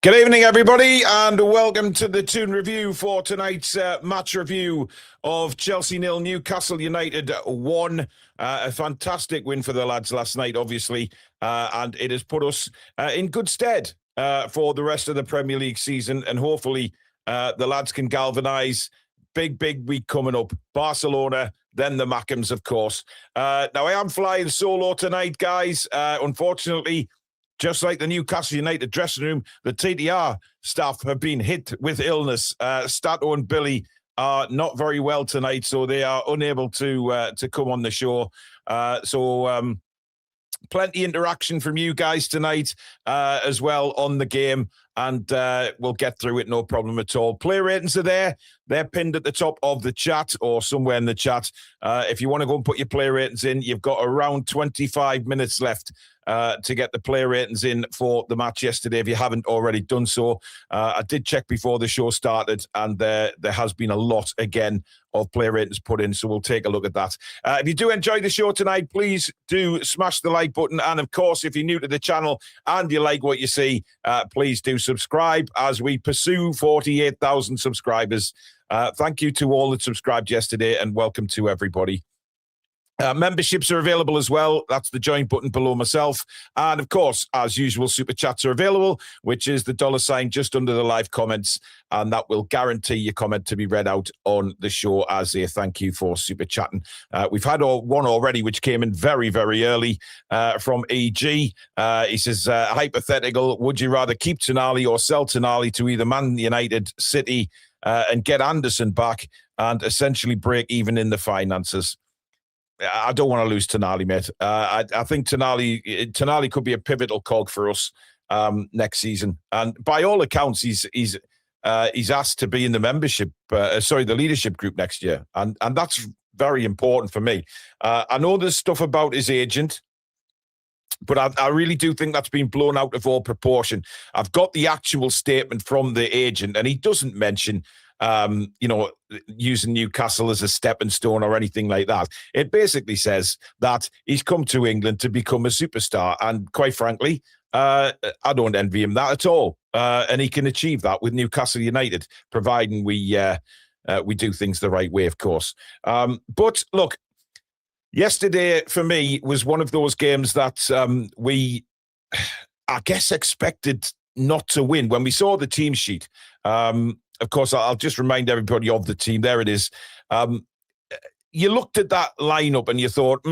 Good evening, everybody, and welcome to the Toon review for tonight's match review of Chelsea 0, Newcastle United 1. A fantastic win for the lads last night, obviously, and it has put us in good stead for the rest of the Premier League season, and hopefully the lads can galvanise. Big week coming up. Barcelona, then the Mackems, of course. Now, I am flying solo tonight, guys. Unfortunately, just like the Newcastle United dressing room, the TTR staff have been hit with illness. Stato and Billy are not very well tonight, so they are unable to come on the show. So plenty interaction from you guys tonight as well on the game, and we'll get through it, no problem at all. Player ratings are there. They're pinned at the top of the chat or somewhere in the chat. If you want to go and put your player ratings in, you've got around 25 minutes left to get the player ratings in for the match yesterday, if you haven't already done so. I did check before the show started, and there has been a lot, again, of player ratings put in, so we'll take a look at that. If you do enjoy the show tonight, please do smash the like button, and of course, if you're new to the channel and you like what you see, please do subscribe as we pursue 48,000 subscribers. Thank you to all that subscribed yesterday, and welcome to everybody. Memberships are available as well. That's the join button below myself. And of course, as usual, super chats are available, which is the $ just under the live comments. And that will guarantee your comment to be read out on the show as a thank you for super chatting. We've had one already, which came in very early from EG. He says, hypothetical, would you rather keep Tonali or sell Tonali to either Man United, City, and get Anderson back and essentially break even in the finances? I don't want to lose Tonali, mate. I think Tonali could be a pivotal cog for us next season. And by all accounts, he's asked to be in the the leadership group next year. And that's very important for me. I know there's stuff about his agent, but I really do think that's been blown out of all proportion. I've got the actual statement from the agent, and he doesn't mention using Newcastle as a stepping stone or anything like that. It basically says that he's come to England to become a superstar. And quite frankly, I don't envy him that at all. And he can achieve that with Newcastle United, providing we do things the right way, of course. But look, yesterday for me was one of those games that we, I guess, expected not to win. When we saw the team sheet, of course, I'll just remind everybody of the team. There it is. You looked at that lineup and you thought,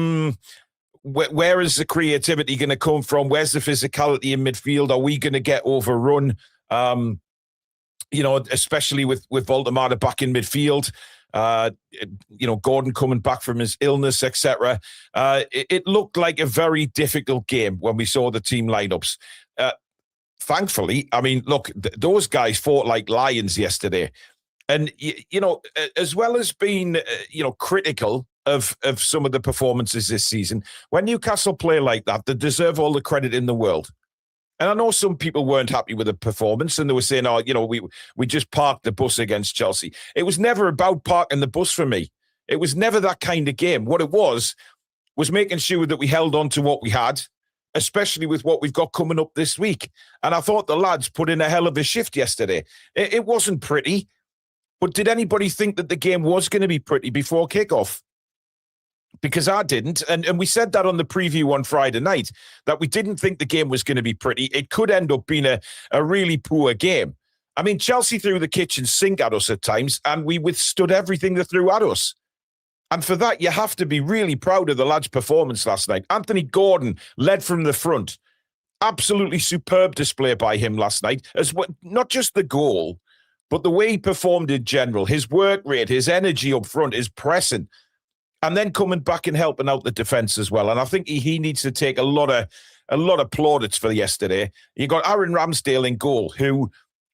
where is the creativity going to come from? Where's the physicality in midfield? Are we going to get overrun? Especially with Voldemar back in midfield. Gordon coming back from his illness, etc. It looked like a very difficult game when we saw the team lineups. Thankfully, I mean, look, those guys fought like lions yesterday. And, as well as being, critical of some of the performances this season, when Newcastle play like that, they deserve all the credit in the world. And I know some people weren't happy with the performance and they were saying, we just parked the bus against Chelsea. It was never about parking the bus for me. It was never that kind of game. What it was making sure that we held on to what we had, especially with what we've got coming up this week. And I thought the lads put in a hell of a shift yesterday. It wasn't pretty, but did anybody think that the game was going to be pretty before kickoff? Because I didn't. And we said that on the preview on Friday night, that we didn't think the game was going to be pretty. It could end up being a really poor game. I mean, Chelsea threw the kitchen sink at us at times, and we withstood everything they threw at us. And for that, you have to be really proud of the lad's performance last night. Anthony Gordon led from the front. Absolutely superb display by him last night. As well, not just the goal, but the way he performed in general. His work rate, his energy up front, his pressing. And then coming back and helping out the defence as well. And I think he needs to take a lot of plaudits for yesterday. You got Aaron Ramsdale in goal, who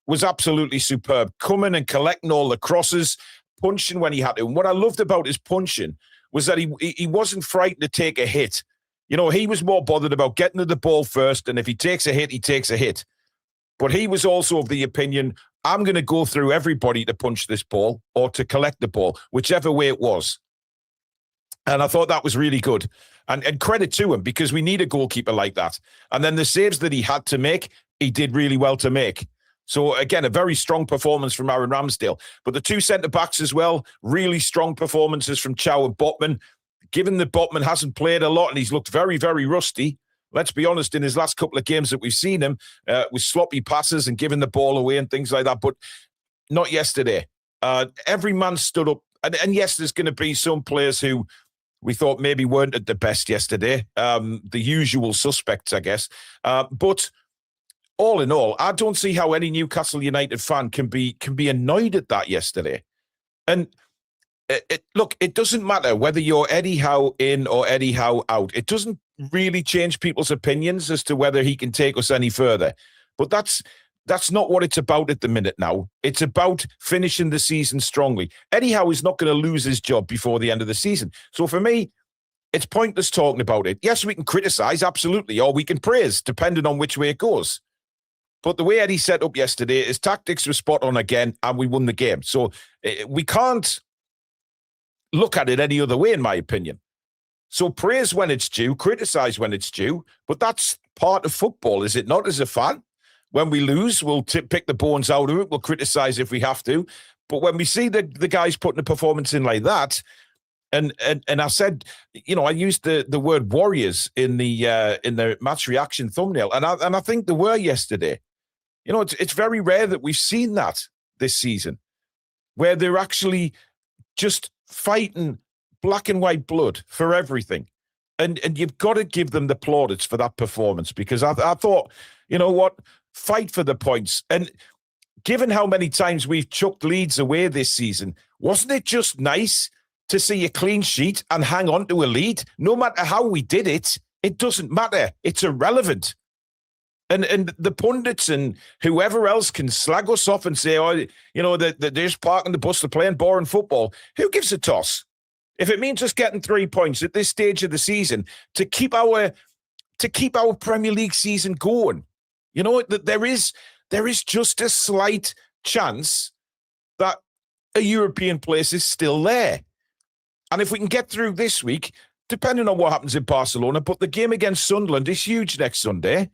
was absolutely superb, coming and collecting all the crosses, punching when he had to. And what I loved about his punching was that he wasn't frightened to take a hit. He was more bothered about getting to the ball first, and if he takes a hit, he takes a hit. But he was also of the opinion, I'm going to go through everybody to punch this ball or to collect the ball, whichever way it was. And I thought that was really good. And credit to him, because we need a goalkeeper like that. And then the saves that he had to make, he did really well to make. So, again, a very strong performance from Aaron Ramsdale. But the two centre-backs as well, really strong performances from Chow and Botman. Given that Botman hasn't played a lot and he's looked very, very rusty, let's be honest, in his last couple of games that we've seen him, with sloppy passes and giving the ball away and things like that, but not yesterday. Every man stood up. And yes, there's going to be some players who we thought maybe weren't at the best yesterday. The usual suspects, I guess. But all in all, I don't see how any Newcastle United fan can be annoyed at that yesterday. And look, it doesn't matter whether you're Eddie Howe in or Eddie Howe out. It doesn't really change people's opinions as to whether he can take us any further. But that's not what it's about at the minute now. It's about finishing the season strongly. Eddie Howe is not going to lose his job before the end of the season. So for me, it's pointless talking about it. Yes, we can criticise, absolutely, or we can praise, depending on which way it goes. But the way Eddie set up yesterday, his tactics were spot on again, and we won the game. So we can't look at it any other way, in my opinion. So praise when it's due, criticise when it's due, but that's part of football, is it not, as a fan? When we lose, we'll pick the bones out of it. We'll criticise if we have to. But when we see the guys putting a performance in like that, and I said, I used the word warriors in the match reaction thumbnail, and I think there were yesterday. It's very rare that we've seen that this season, where they're actually just fighting black and white blood for everything. And you've got to give them the plaudits for that performance, because I thought, you know what, fight for the points. And given how many times we've chucked leads away this season, wasn't it just nice to see a clean sheet and hang on to a lead? No matter how we did it, it doesn't matter. It's irrelevant. And the pundits and whoever else can slag us off and say, they're just parking the bus, they're playing boring football. Who gives a toss? If it means just getting 3 points at this stage of the season to keep our Premier League season going, there is just a slight chance that a European place is still there. And if we can get through this week, depending on what happens in Barcelona, but the game against Sunderland is huge next Sunday.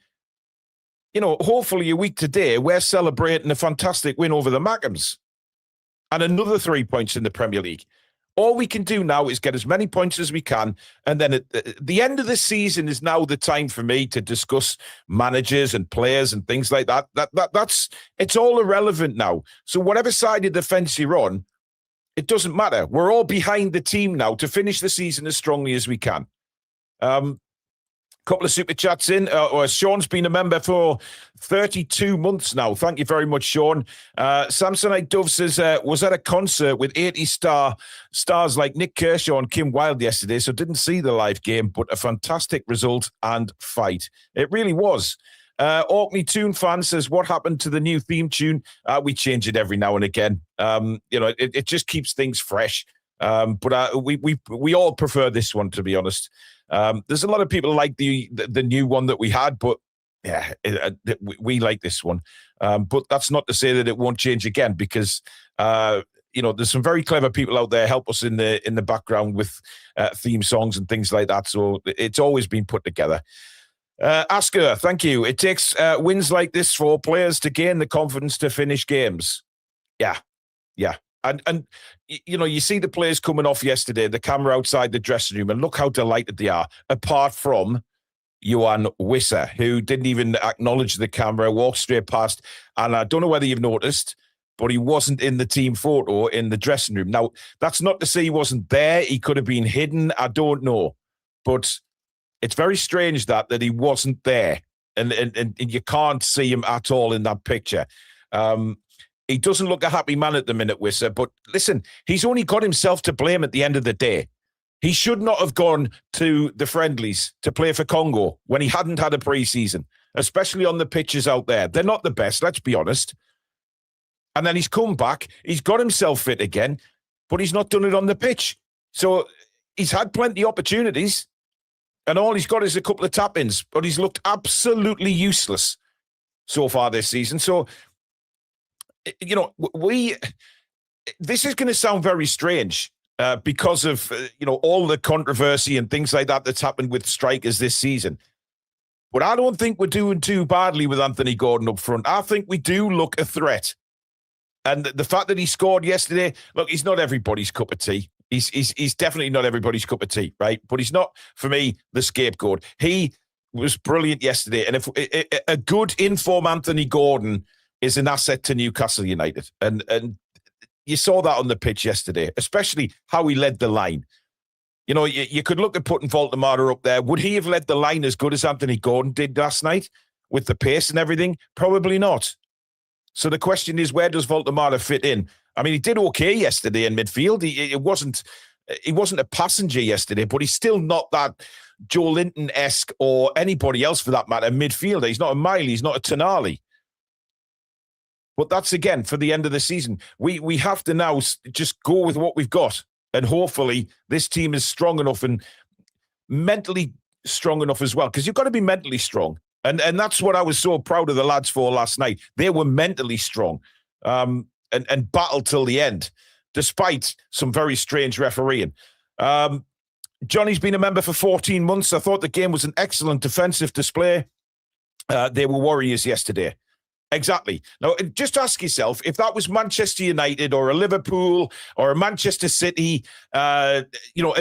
Hopefully a week today, we're celebrating a fantastic win over the Mackhams and another 3 points in the Premier League. All we can do now is get as many points as we can. And then at the end of the season is now the time for me to discuss managers and players and things like that. It's all irrelevant now. So whatever side of the fence you're on, it doesn't matter. We're all behind the team now to finish the season as strongly as we can. Couple of super chats in. Sean's been a member for 32 months now. Thank you very much, Sean. Samsonite Dove says, was at a concert with 80 stars like Nick Kershaw and Kim Wilde yesterday, so didn't see the live game, but a fantastic result and fight. It really was. Orkney Toon fan says, what happened to the new theme tune? We change it every now and again. It just keeps things fresh. But we all prefer this one, to be honest. There's a lot of people like the new one that we had, but yeah, we like this one. But that's not to say that it won't change again, because there's some very clever people out there help us in the background with theme songs and things like that. So it's always been put together. Asker, thank you. It takes wins like this for players to gain the confidence to finish games. Yeah. And you see the players coming off yesterday, the camera outside the dressing room, and look how delighted they are, apart from Johan Wissa, who didn't even acknowledge the camera, walked straight past. And I don't know whether you've noticed, but he wasn't in the team photo in the dressing room. Now, that's not to say he wasn't there. He could have been hidden. I don't know. But it's very strange that he wasn't there. And you can't see him at all in that picture. He doesn't look a happy man at the minute, Wissa. But listen, he's only got himself to blame at the end of the day. He should not have gone to the friendlies to play for Congo when he hadn't had a pre-season, especially on the pitches out there. They're not the best, let's be honest. And then he's come back. He's got himself fit again, but he's not done it on the pitch. So he's had plenty of opportunities, and all he's got is a couple of tap-ins, but he's looked absolutely useless so far this season. So, this is going to sound very strange because of, all the controversy and things like that that's happened with strikers this season. But I don't think we're doing too badly with Anthony Gordon up front. I think we do look a threat. And the fact that he scored yesterday, look, he's not everybody's cup of tea. He's definitely not everybody's cup of tea, right? But he's not, for me, the scapegoat. He was brilliant yesterday. And if a good informed Anthony Gordon is an asset to Newcastle United. And you saw that on the pitch yesterday, especially how he led the line. You know, you could look at putting Voldemar up there. Would he have led the line as good as Anthony Gordon did last night with the pace and everything? Probably not. So the question is, where does Voldemar fit in? I mean, he did okay yesterday in midfield. He wasn't a passenger yesterday, but he's still not that Joe Linton-esque or anybody else for that matter midfielder. He's not a Miley. He's not a Tonali. But that's, again, for the end of the season. We have to now just go with what we've got. And hopefully this team is strong enough and mentally strong enough as well, because you've got to be mentally strong. And that's what I was so proud of the lads for last night. They were mentally strong and battled till the end, despite some very strange refereeing. Johnny's been a member for 14 months. I thought the game was an excellent defensive display. They were warriors yesterday. Exactly. Now, just ask yourself, if that was Manchester United or a Liverpool or a Manchester City, and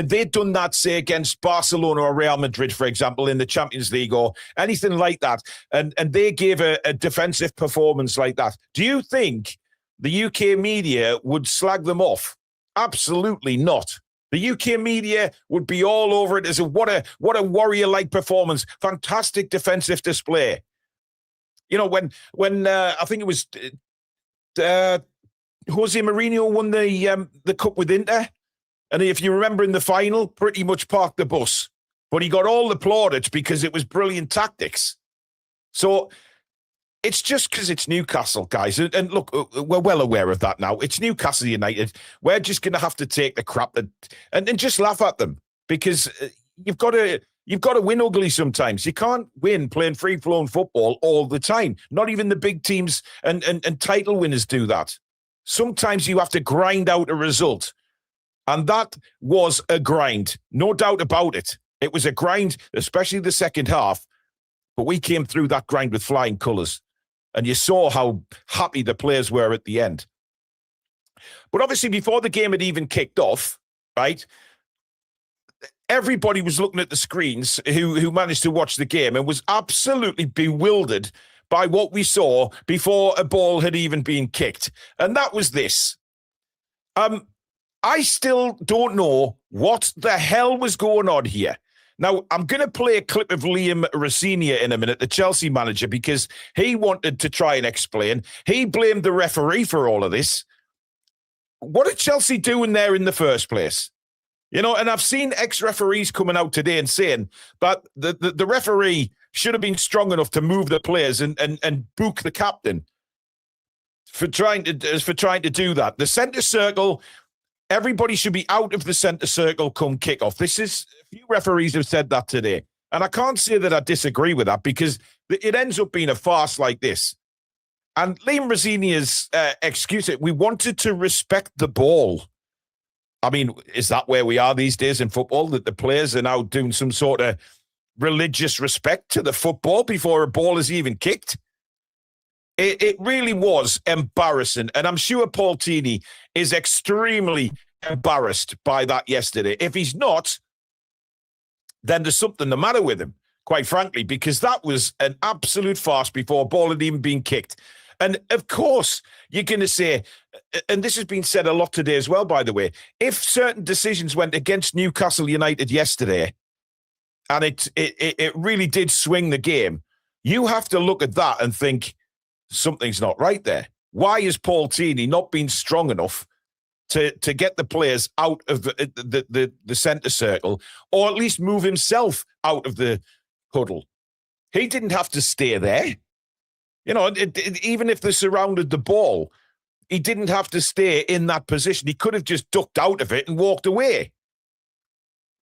they'd done that, say, against Barcelona or Real Madrid, for example, in the Champions League or anything like that, and they gave a defensive performance like that, do you think the UK media would slag them off? Absolutely not. The UK media would be all over it as what a warrior-like performance. Fantastic defensive display. You know, when I think it was Jose Mourinho won the cup with Inter, and if you remember in the final, pretty much parked the bus. But he got all the plaudits because it was brilliant tactics. So it's just because it's Newcastle, guys. And look, we're well aware of that now. It's Newcastle United. We're just going to have to take the crap and just laugh at them, because you've got to win ugly sometimes. You can't win playing free-flowing football all the time. Not even the big teams and title winners do that. Sometimes you have to grind out a result. And that was a grind. No doubt about it. It was a grind, especially the second half. But we came through that grind with flying colours. And you saw how happy the players were at the end. But obviously, before the game had even kicked off, right, everybody was looking at the screens who managed to watch the game and was absolutely bewildered by what we saw before a ball had even been kicked. And that was this. I still don't know what the hell was going on here. Now, I'm going to play a clip of Liam Rosenior in a minute, the Chelsea manager, because he wanted to try and explain. He blamed the referee for all of this. What are Chelsea doing there in the first place? You know, and I've seen ex-referees coming out today and saying that the referee should have been strong enough to move the players and book the captain for trying to do that. The centre circle, everybody should be out of the centre circle come kickoff. A few referees have said that today. And I can't say that I disagree with that, because it ends up being a farce like this. And Liam Rosenior's excuse, we wanted to respect the ball. I mean, is that where we are these days in football, that the players are now doing some sort of religious respect to the football before a ball is even kicked? It really was embarrassing. And I'm sure Paul Tini is extremely embarrassed by that yesterday. If he's not, then there's something the matter with him, quite frankly, because that was an absolute farce before a ball had even been kicked. And of course, you're going to say, and this has been said a lot today as well, by the way, if certain decisions went against Newcastle United yesterday, and it really did swing the game, you have to look at that and think something's not right there. Why is Paul Tini not been strong enough to get the players out of the centre circle, or at least move himself out of the huddle? He didn't have to stay there. You know, even if they surrounded the ball, he didn't have to stay in that position. He could have just ducked out of it and walked away.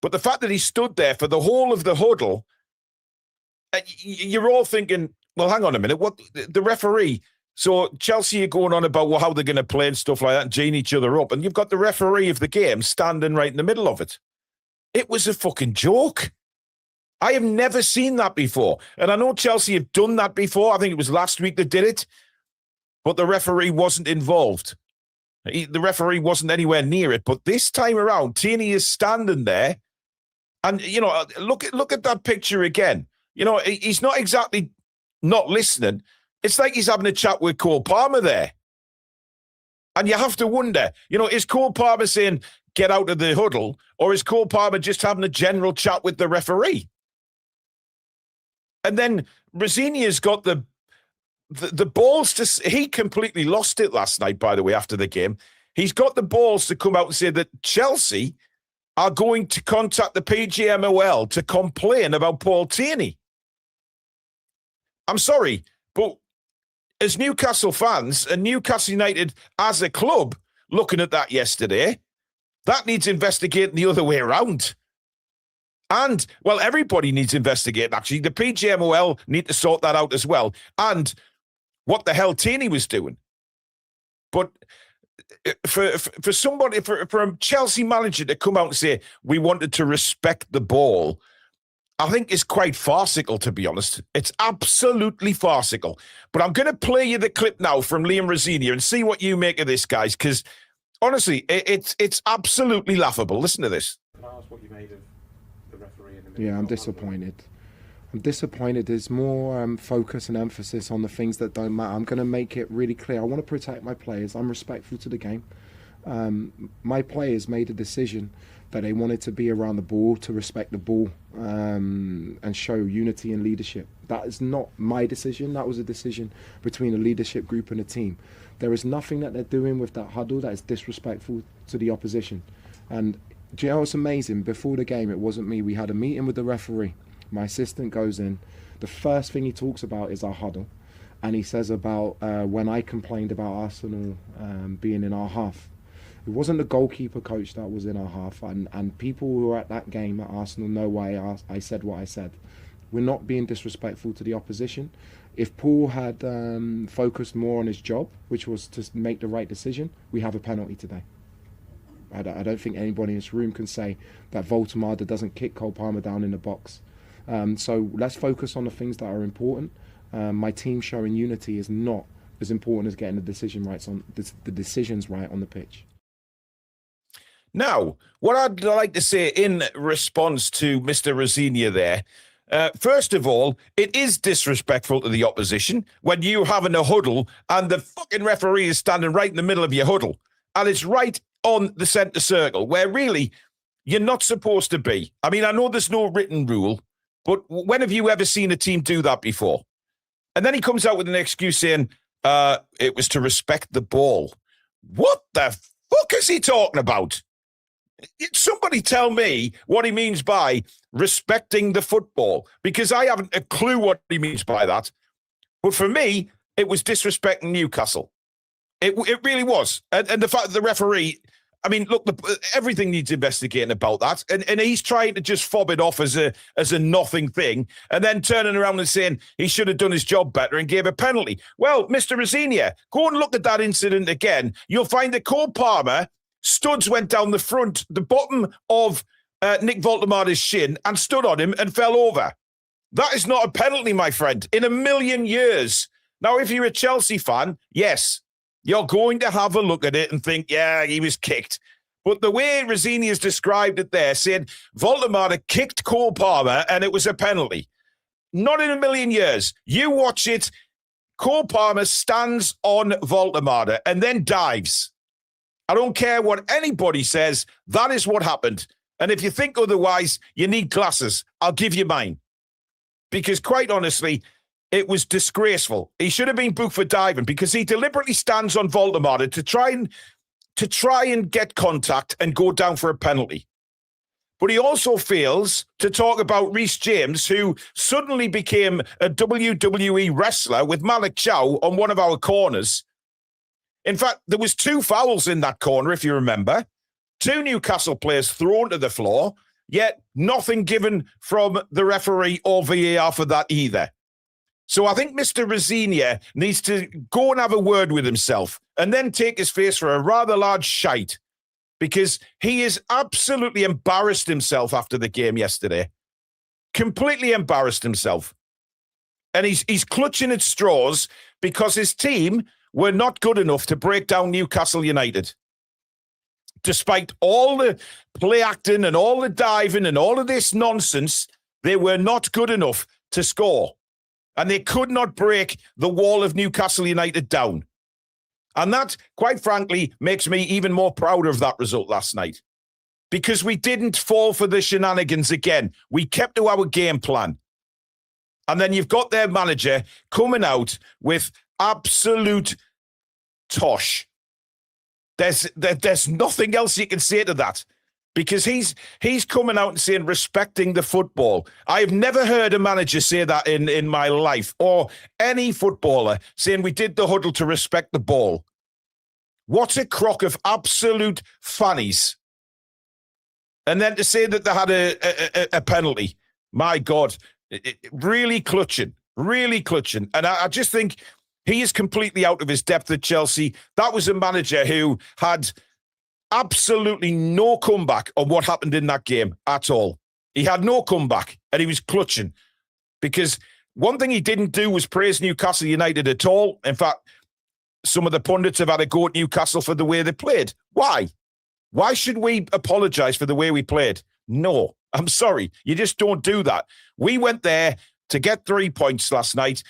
But the fact that he stood there for the whole of the huddle, you're all thinking, well, hang on a minute, what the referee? So Chelsea are going on about how they're going to play and stuff like that and gene each other up. And you've got the referee of the game standing right in the middle of it. It was a fucking joke. I have never seen that before. And I know Chelsea have done that before. I think it was last week they did it. But the referee wasn't involved. The referee wasn't anywhere near it. But this time around, Tierney is standing there. And, you know, look at that picture again. You know, he's not exactly not listening. It's like he's having a chat with Cole Palmer there. And you have to wonder, you know, is Cole Palmer saying, get out of the huddle? Or is Cole Palmer just having a general chat with the referee? And then Rosenior's got the balls to... He completely lost it last night, by the way, after the game. He's got the balls to come out and say that Chelsea are going to contact the PGMOL to complain about Paul Tierney. I'm sorry, but as Newcastle fans and Newcastle United as a club looking at that yesterday, that needs investigating the other way around. And, well, everybody needs investigating, actually. The PGMOL need to sort that out as well. And what the hell Tierney was doing. But for somebody, for a Chelsea manager to come out and say, we wanted to respect the ball, I think is quite farcical, to be honest. It's absolutely farcical. But I'm going to play you the clip now from Liam Rosenior and see what you make of this, guys, because honestly, it's absolutely laughable. Listen to this. Can I ask what you made of the referee in the middle? Yeah, I'm disappointed. I'm disappointed. There's more focus and emphasis on the things that don't matter. I'm going to make it really clear. I want to protect my players. I'm respectful to the game. My players made a decision that they wanted to be around the ball, to respect the ball, and show unity and leadership. That is not my decision. That was a decision between a leadership group and a team. There is nothing that they're doing with that huddle that is disrespectful to the opposition. And do you know what's amazing? Before the game, it wasn't me. We had a meeting with the referee. My assistant goes in. The first thing he talks about is our huddle. And he says about when I complained about Arsenal being in our half. It wasn't the goalkeeper coach that was in our half, and people who were at that game at Arsenal know why I said what I said. We're not being disrespectful to the opposition. If Paul had focused more on his job, which was to make the right decision, we have a penalty today. I don't think anybody in this room can say that Voltemada doesn't kick Cole Palmer down in the box. So let's focus on the things that are important. My team showing unity is not as important as getting the decisions right on the pitch. Now, what I'd like to say in response to Mr. Rosenior there, first of all, it is disrespectful to the opposition when you're having a huddle and the fucking referee is standing right in the middle of your huddle and it's right on the centre circle where really you're not supposed to be. I mean, I know there's no written rule, but when have you ever seen a team do that before? And then he comes out with an excuse saying it was to respect the ball. What the fuck is he talking about? Somebody tell me what he means by respecting the football, because I haven't a clue what he means by that. But for me, it was disrespecting Newcastle. It really was. And the fact that the referee, I mean, look, everything needs investigating about that. And he's trying to just fob it off as a nothing thing and then turning around and saying he should have done his job better and gave a penalty. Well, Mr. Rosenior, go and look at that incident again. You'll find that Cole Palmer, studs went down the bottom of Nick Voltemada's shin and stood on him and fell over. That is not a penalty, my friend, in a million years. Now, if you're a Chelsea fan, yes, you're going to have a look at it and think, yeah, he was kicked. But the way Rosenior has described it there, said Voltemada kicked Cole Palmer and it was a penalty. Not in a million years. You watch it, Cole Palmer stands on Voltemada and then dives. I don't care what anybody says. That is what happened. And if you think otherwise, you need glasses. I'll give you mine. Because quite honestly, it was disgraceful. He should have been booked for diving because he deliberately stands on Voltemada to try and get contact and go down for a penalty. But he also fails to talk about Reece James, who suddenly became a WWE wrestler with Malik Chow on one of our corners. In fact, there was 2 fouls in that corner, if you remember. 2 Newcastle players thrown to the floor, yet nothing given from the referee or VAR for that either. So I think Mr. Rosenior needs to go and have a word with himself and then take his face for a rather large shite, because he has absolutely embarrassed himself after the game yesterday. completely embarrassed himself. And he's clutching at straws because his team were not good enough to break down Newcastle United. Despite all the play acting and all the diving and all of this nonsense, they were not good enough to score. And they could not break the wall of Newcastle United down. And that, quite frankly, makes me even more proud of that result last night. Because we didn't fall for the shenanigans again. We kept to our game plan. And then you've got their manager coming out with absolute tosh. There's nothing else you can say to that. Because he's coming out and saying respecting the football. I've never heard a manager say that in my life, or any footballer saying we did the huddle to respect the ball. What a crock of absolute fannies. And then to say that they had a penalty. My God, really clutching. And I just think he is completely out of his depth at Chelsea. That was a manager who had absolutely no comeback on what happened in that game at all. He had no comeback, and he was clutching. Because one thing he didn't do was praise Newcastle United at all. In fact, some of the pundits have had a go at Newcastle for the way they played. Why? Why should we apologise for the way we played? No, I'm sorry. You just don't do that. We went there to get 3 points last night,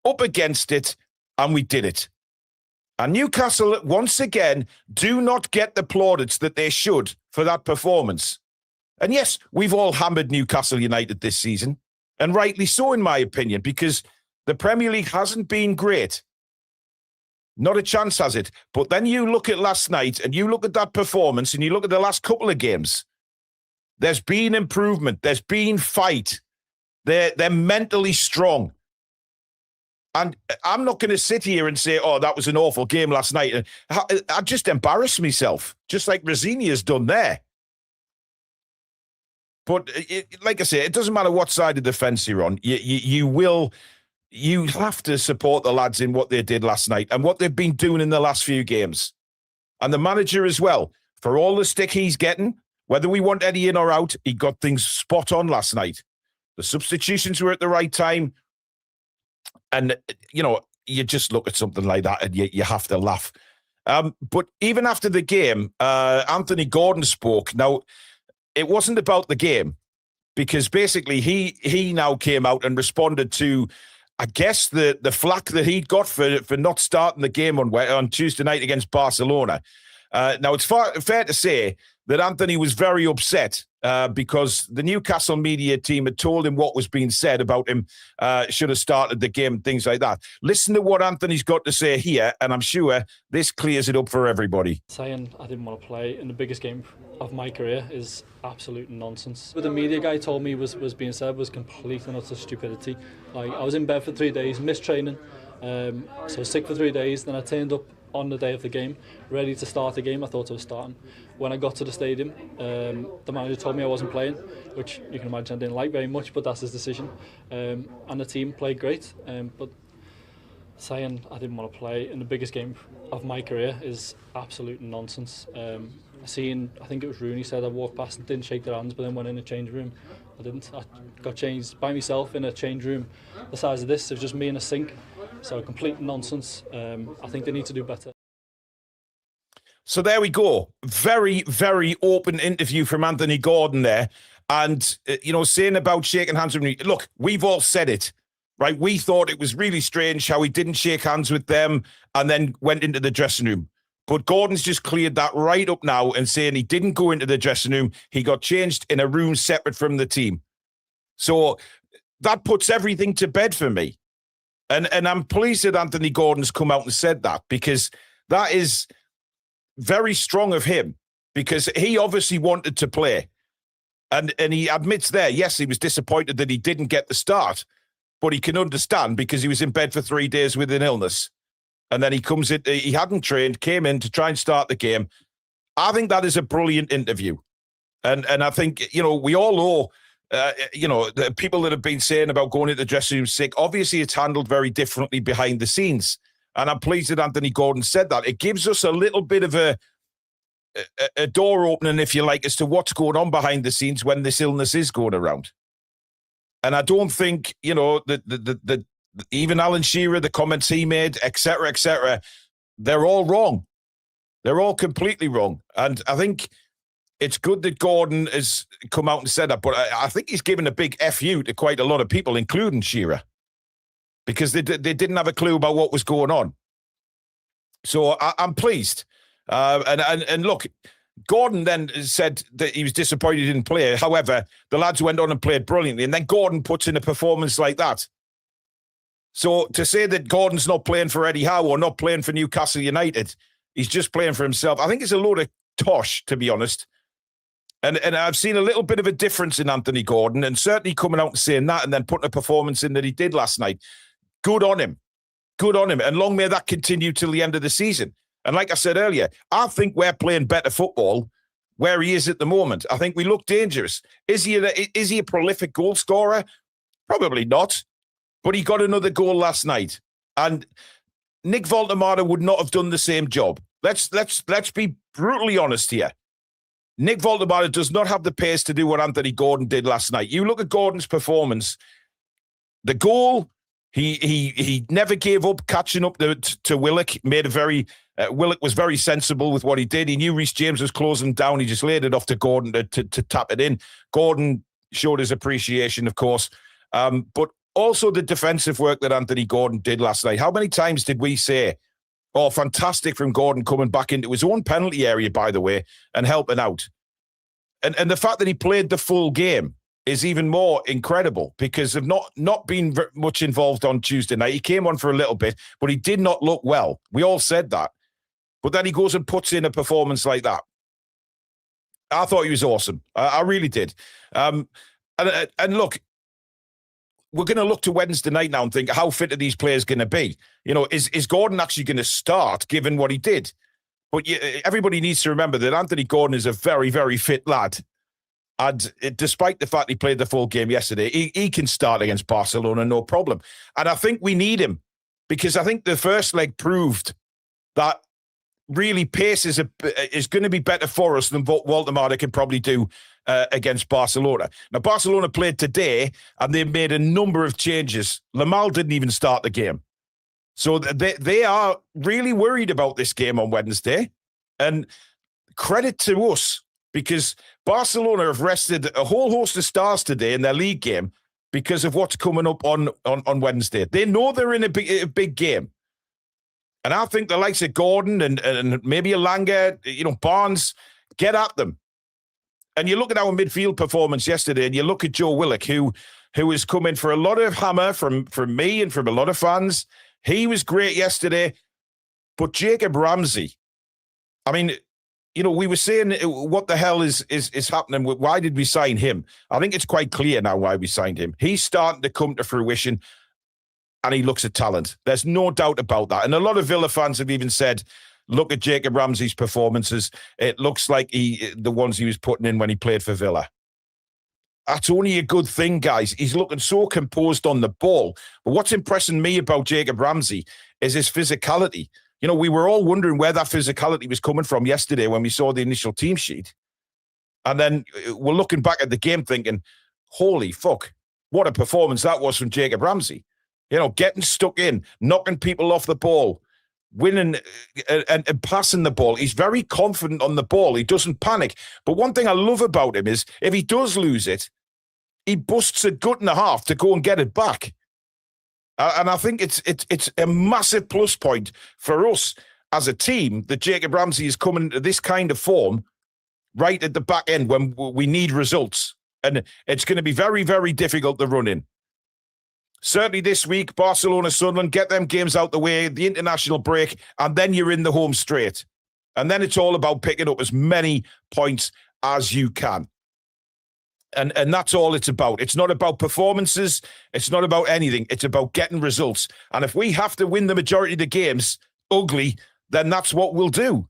up against it, and we did it. And Newcastle, once again, do not get the plaudits that they should for that performance. And yes, we've all hammered Newcastle United this season, and rightly so, in my opinion, because the Premier League hasn't been great. Not a chance, has it? But then you look at last night, and you look at that performance, and you look at the last couple of games. There's been improvement. There's been fight. They're mentally strong. And I'm not going to sit here and say, oh, that was an awful game last night. I just embarrassed myself, just like Rosini has done there. But like I say, it doesn't matter what side of the fence you're on. You have to support the lads in what they did last night and what they've been doing in the last few games. And the manager as well, for all the stick he's getting, whether we want Eddie in or out, he got things spot on last night. The substitutions were at the right time. And, you know, you just look at something like that and you have to laugh. But even after the game, Anthony Gordon spoke. Now, it wasn't about the game, because basically he now came out and responded to, I guess, the flack that he'd got for not starting the game on Tuesday night against Barcelona. Now, it's fair to say that Anthony was very upset because the Newcastle media team had told him what was being said about him, should have started the game, things like that. Listen to what Anthony's got to say here, and I'm sure this clears it up for everybody. Saying I didn't want to play in the biggest game of my career is absolute nonsense. What the media guy told me was being said was complete and utter stupidity. Like, I was in bed for 3 days, missed training, so I was sick for 3 days, then I turned up on the day of the game, ready to start the game. I thought I was starting. When I got to the stadium, the manager told me I wasn't playing, which you can imagine I didn't like very much, but that's his decision. And the team played great, but saying I didn't want to play in the biggest game of my career is absolute nonsense. I think it was Rooney said I walked past and didn't shake their hands, but then went in the change room. I didn't. I got changed by myself in a change room the size of this. It was just me in a sink. So complete nonsense. I think they need to do better. So there we go. Very, very open interview from Anthony Gordon there. And, saying about shaking hands with me. Look, we've all said it, right? We thought it was really strange how he didn't shake hands with them and then went into the dressing room. But Gordon's just cleared that right up now and saying he didn't go into the dressing room. He got changed in a room separate from the team. So that puts everything to bed for me. And I'm pleased that Anthony Gordon's come out and said that, because that is very strong of him, because he obviously wanted to play. And he admits there, yes, he was disappointed that he didn't get the start, but he can understand because he was in bed for 3 days with an illness. And then he comes in, he hadn't trained, came in to try and start the game. I think that is a brilliant interview. And I think, we all owe, the people that have been saying about going into the dressing room sick, obviously it's handled very differently behind the scenes. And I'm pleased that Anthony Gordon said that. It gives us a little bit of a door opening, if you like, as to what's going on behind the scenes when this illness is going around. And I don't think, you know, the even Alan Shearer, the comments he made, etc., they're all wrong. They're all completely wrong. And I think it's good that Gordon has come out and said that, but I think he's given a big FU to quite a lot of people, including Shearer, because they didn't have a clue about what was going on. So I'm pleased. And look, Gordon then said that he was disappointed he didn't play. However, the lads went on and played brilliantly. And then Gordon puts in a performance like that. So to say that Gordon's not playing for Eddie Howe or not playing for Newcastle United, he's just playing for himself, I think it's a load of tosh, to be honest. And I've seen a little bit of a difference in Anthony Gordon, and certainly coming out and saying that and then putting a performance in that he did last night. Good on him. Good on him. And long may that continue till the end of the season. And like I said earlier, I think we're playing better football where he is at the moment. I think we look dangerous. Is he a prolific goal scorer? Probably not. But he got another goal last night. And Nick Voltemata would not have done the same job. Let's be brutally honest here. Nick Voltemata does not have the pace to do what Anthony Gordon did last night. You look at Gordon's performance, the goal, he never gave up catching up to Willock. Willock was very sensible with what he did. He knew Reece James was closing down. He just laid it off to Gordon to tap it in. Gordon showed his appreciation, of course. But also the defensive work that Anthony Gordon did last night. How many times did we say, oh, fantastic from Gordon coming back into his own penalty area, by the way, and helping out. And the fact that he played the full game is even more incredible because of not being much involved on Tuesday night. He came on for a little bit, but he did not look well. We all said that. But then he goes and puts in a performance like that. I thought he was awesome. I really did. And look, we're going to look to Wednesday night now and think, how fit are these players going to be? You know, is Gordon actually going to start, given what he did? But everybody needs to remember that Anthony Gordon is a very, very fit lad. And despite the fact he played the full game yesterday, he can start against Barcelona, no problem. And I think we need him because I think the first leg proved that really pace is going to be better for us than what Voltemata can probably do against Barcelona. Now, Barcelona played today and they made a number of changes. Lamal didn't even start the game. So they are really worried about this game on Wednesday. And credit to us, because Barcelona have rested a whole host of stars today in their league game because of what's coming up on Wednesday. They know they're in a big game. And I think the likes of Gordon and maybe Elanga, Barnes, get at them. And you look at our midfield performance yesterday and you look at Joe Willock, who has come in for a lot of hammer from me and from a lot of fans. He was great yesterday. But Jacob Ramsey, I mean, we were saying, what the hell is happening? Why did we sign him? I think it's quite clear now why we signed him. He's starting to come to fruition and he looks a talent. There's no doubt about that. And a lot of Villa fans have even said, look at Jacob Ramsey's performances. It looks like the ones he was putting in when he played for Villa. That's only a good thing, guys. He's looking so composed on the ball. But what's impressing me about Jacob Ramsey is his physicality. We were all wondering where that physicality was coming from yesterday when we saw the initial team sheet. And then we're looking back at the game thinking, holy fuck, what a performance that was from Jacob Ramsey. Getting stuck in, knocking people off the ball, winning and passing the ball. He's very confident on the ball. He doesn't panic. But one thing I love about him is if he does lose it, he busts a gut and a half to go and get it back. And I think it's a massive plus point for us as a team that Jacob Ramsey is coming to this kind of form right at the back end when we need results. And it's going to be very, very difficult to run in. Certainly this week, Barcelona, Sunderland, get them games out the way, the international break, and then you're in the home straight. And then it's all about picking up as many points as you can. And that's all it's about. It's not about performances. It's not about anything. It's about getting results. And if we have to win the majority of the games ugly, then that's what we'll do.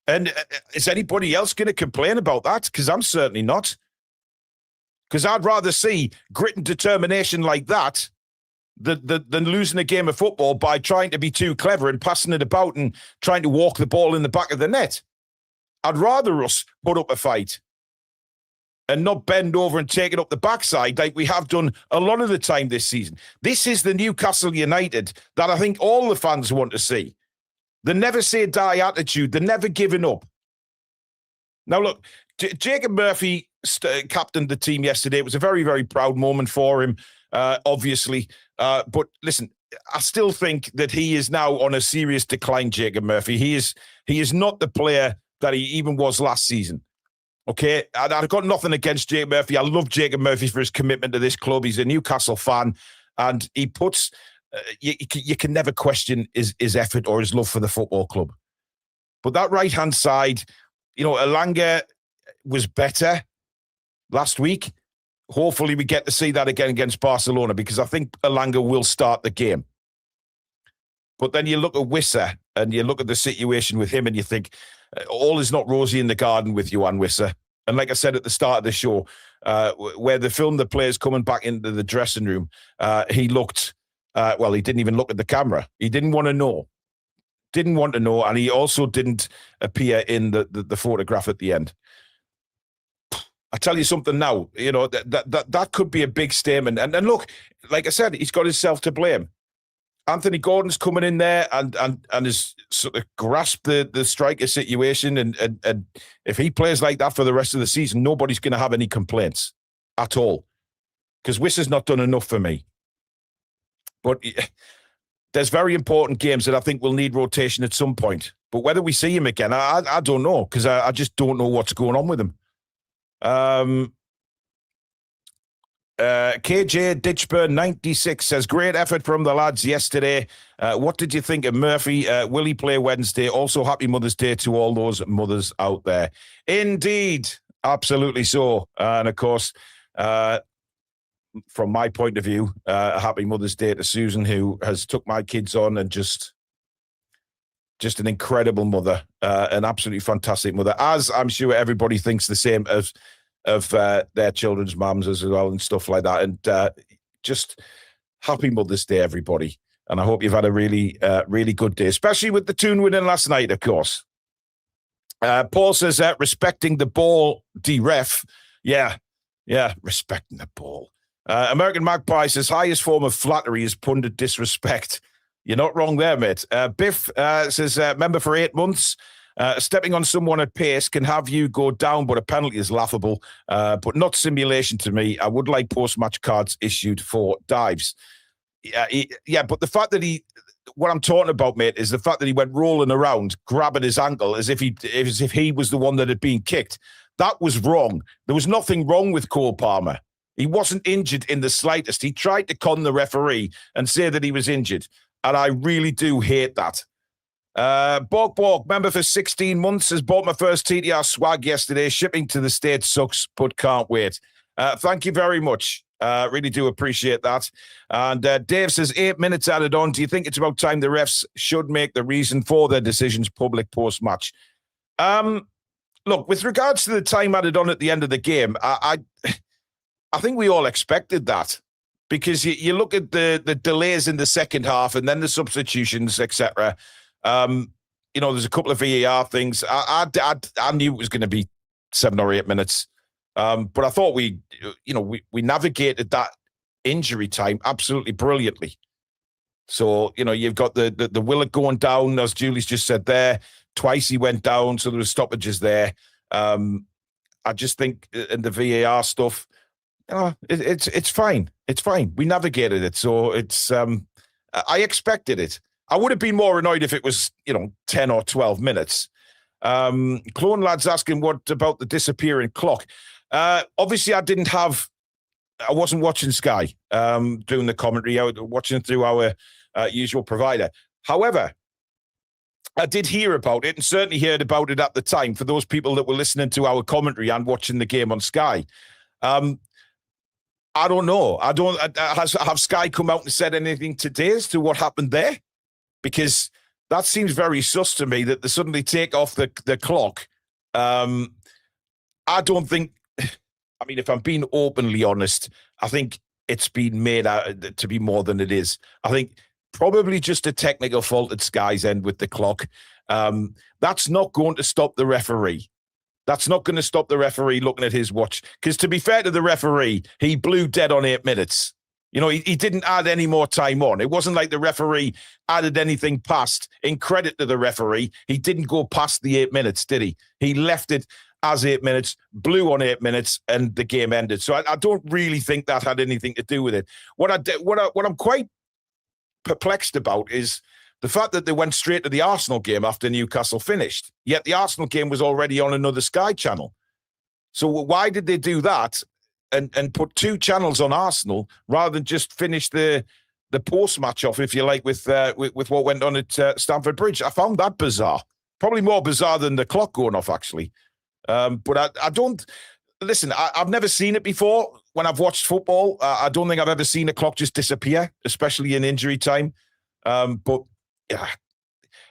And is anybody else going to complain about that? Because I'm certainly not. Because I'd rather see grit and determination like that than losing a game of football by trying to be too clever and passing it about and trying to walk the ball in the back of the net. I'd rather us put up a fight. and not bend over and take it up the backside like we have done a lot of the time this season. This is the Newcastle United that I think all the fans want to see. The never say die attitude, the never giving up. Now, look, Jacob Murphy captained the team yesterday. It was a very, very proud moment for him, obviously. But listen, I still think that he is now on a serious decline, Jacob Murphy. He is not the player that he even was last season. Okay, I've got nothing against Jacob Murphy. I love Jacob Murphy for his commitment to this club. He's a Newcastle fan, and he puts, you can never question his effort or his love for the football club. But that right-hand side, Elanga was better last week. Hopefully we get to see that again against Barcelona, because I think Elanga will start the game. But then you look at Wissa and you look at the situation with him and you think, all is not rosy in the garden with Yoane Wissa. And like I said at the start of the show, where they filmed the players coming back into the dressing room, he looked, he didn't even look at the camera. He didn't want to know. Didn't want to know. And he also didn't appear in the photograph at the end. I tell you something now, that could be a big statement. And look, like I said, he's got himself to blame. Anthony Gordon's coming in there and has sort of grasped the striker situation. And if he plays like that for the rest of the season, nobody's going to have any complaints at all. Because Wissa's not done enough for me. But there's very important games that I think will need rotation at some point. But whether we see him again, I don't know, because I just don't know what's going on with him. KJ Ditchburn 96 says, great effort from the lads yesterday. What did you think of Murphy? Will he play Wednesday? Also, happy Mother's Day to all those mothers out there. Indeed, absolutely so. And of course, from my point of view, a happy Mother's Day to Susan, who has took my kids on, and just an incredible mother, an absolutely fantastic mother, as I'm sure everybody thinks the same of their children's mums as well and stuff like that. And just happy Mother's Day, everybody. And I hope you've had a really, really good day, especially with the Toon winning last night, of course. Paul says, respecting the ball, D-Ref. Yeah, respecting the ball. American Magpie says, highest form of flattery is pundit disrespect. You're not wrong there, mate. Biff says, member for 8 months. Stepping on someone at pace can have you go down, but a penalty is laughable, but not simulation to me. I would like post-match cards issued for dives. Yeah, but the fact that what I'm talking about, mate, is the fact that he went rolling around, grabbing his ankle as if he was the one that had been kicked. That was wrong. There was nothing wrong with Cole Palmer. He wasn't injured in the slightest. He tried to con the referee and say that he was injured, and I really do hate that. Borg, member for 16 months, has bought my first TTR swag yesterday. Shipping to the States sucks, but can't wait. Thank you very much. Really do appreciate that. And Dave says, 8 minutes added on. Do you think it's about time the refs should make the reason for their decisions public post-match? Look, with regards to the time added on at the end of the game, I think we all expected that. Because you look at the delays in the second half and then the substitutions, etc. There's a couple of VAR things. I knew it was going to be 7 or 8 minutes. But I thought we navigated that injury time absolutely brilliantly. So, you've got the Willett going down, as Julie's just said there. Twice he went down, so there were stoppages there. I just think in the VAR stuff, it's fine. It's fine. We navigated it. So it's I expected it. I would have been more annoyed if it was, 10 or 12 minutes. Clone Lad's asking, what about the disappearing clock? Obviously, I wasn't watching Sky doing the commentary. I was watching it through our usual provider. However, I did hear about it, and certainly heard about it at the time for those people that were listening to our commentary and watching the game on Sky. I don't know. Have Sky come out and said anything today as to what happened there? Because that seems very sus to me that they suddenly take off the clock. I don't think, if I'm being openly honest, I think it's been made out to be more than it is. I think probably just a technical fault at Sky's end with the clock. That's not going to stop the referee. That's not going to stop the referee looking at his watch. Because to be fair to the referee, he blew dead on 8 minutes. You know, he didn't add any more time on. It wasn't like the referee added anything past. In credit to the referee, he didn't go past the 8 minutes, did he? He left it as 8 minutes, blew on 8 minutes, and the game ended. So I don't really think that had anything to do with it. What I'm quite perplexed about is the fact that they went straight to the Arsenal game after Newcastle finished. Yet the Arsenal game was already on another Sky channel. So why did they do that? And put 2 channels on Arsenal rather than just finish the post-match off, if you like, with what went on at Stamford Bridge. I found that bizarre. Probably more bizarre than the clock going off, actually. But I don't... Listen, I've never seen it before when I've watched football. I don't think I've ever seen a clock just disappear, especially in injury time. But yeah,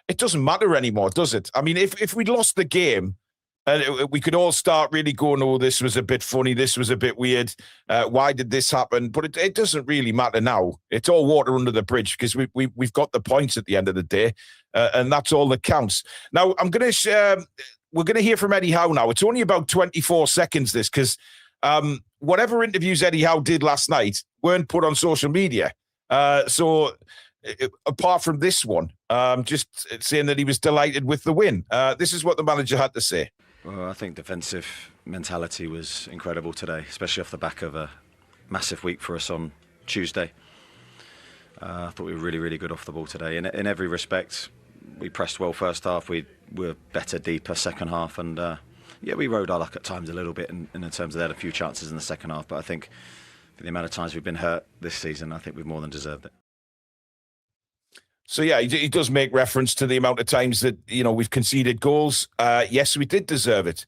it doesn't matter anymore, does it? I mean, if we'd lost the game... And we could all start really going, oh, this was a bit funny. This was a bit weird. Why did this happen? But it doesn't really matter now. It's all water under the bridge because we've got the points at the end of the day. And that's all that counts. Now, we're going to hear from Eddie Howe now. It's only about 24 seconds, this, because whatever interviews Eddie Howe did last night weren't put on social media. So apart from this one, just saying that he was delighted with the win. This is what the manager had to say. Well, I think defensive mentality was incredible today, especially off the back of a massive week for us on Tuesday. I thought we were really, really good off the ball today. In every respect, we pressed well first half. We were better, deeper second half. And yeah, we rode our luck at times a little bit in terms of they had a few chances in the second half. But I think for the amount of times we've been hurt this season, I think we've more than deserved it. So, yeah, he does make reference to the amount of times that, you know, we've conceded goals. Yes, we did deserve it.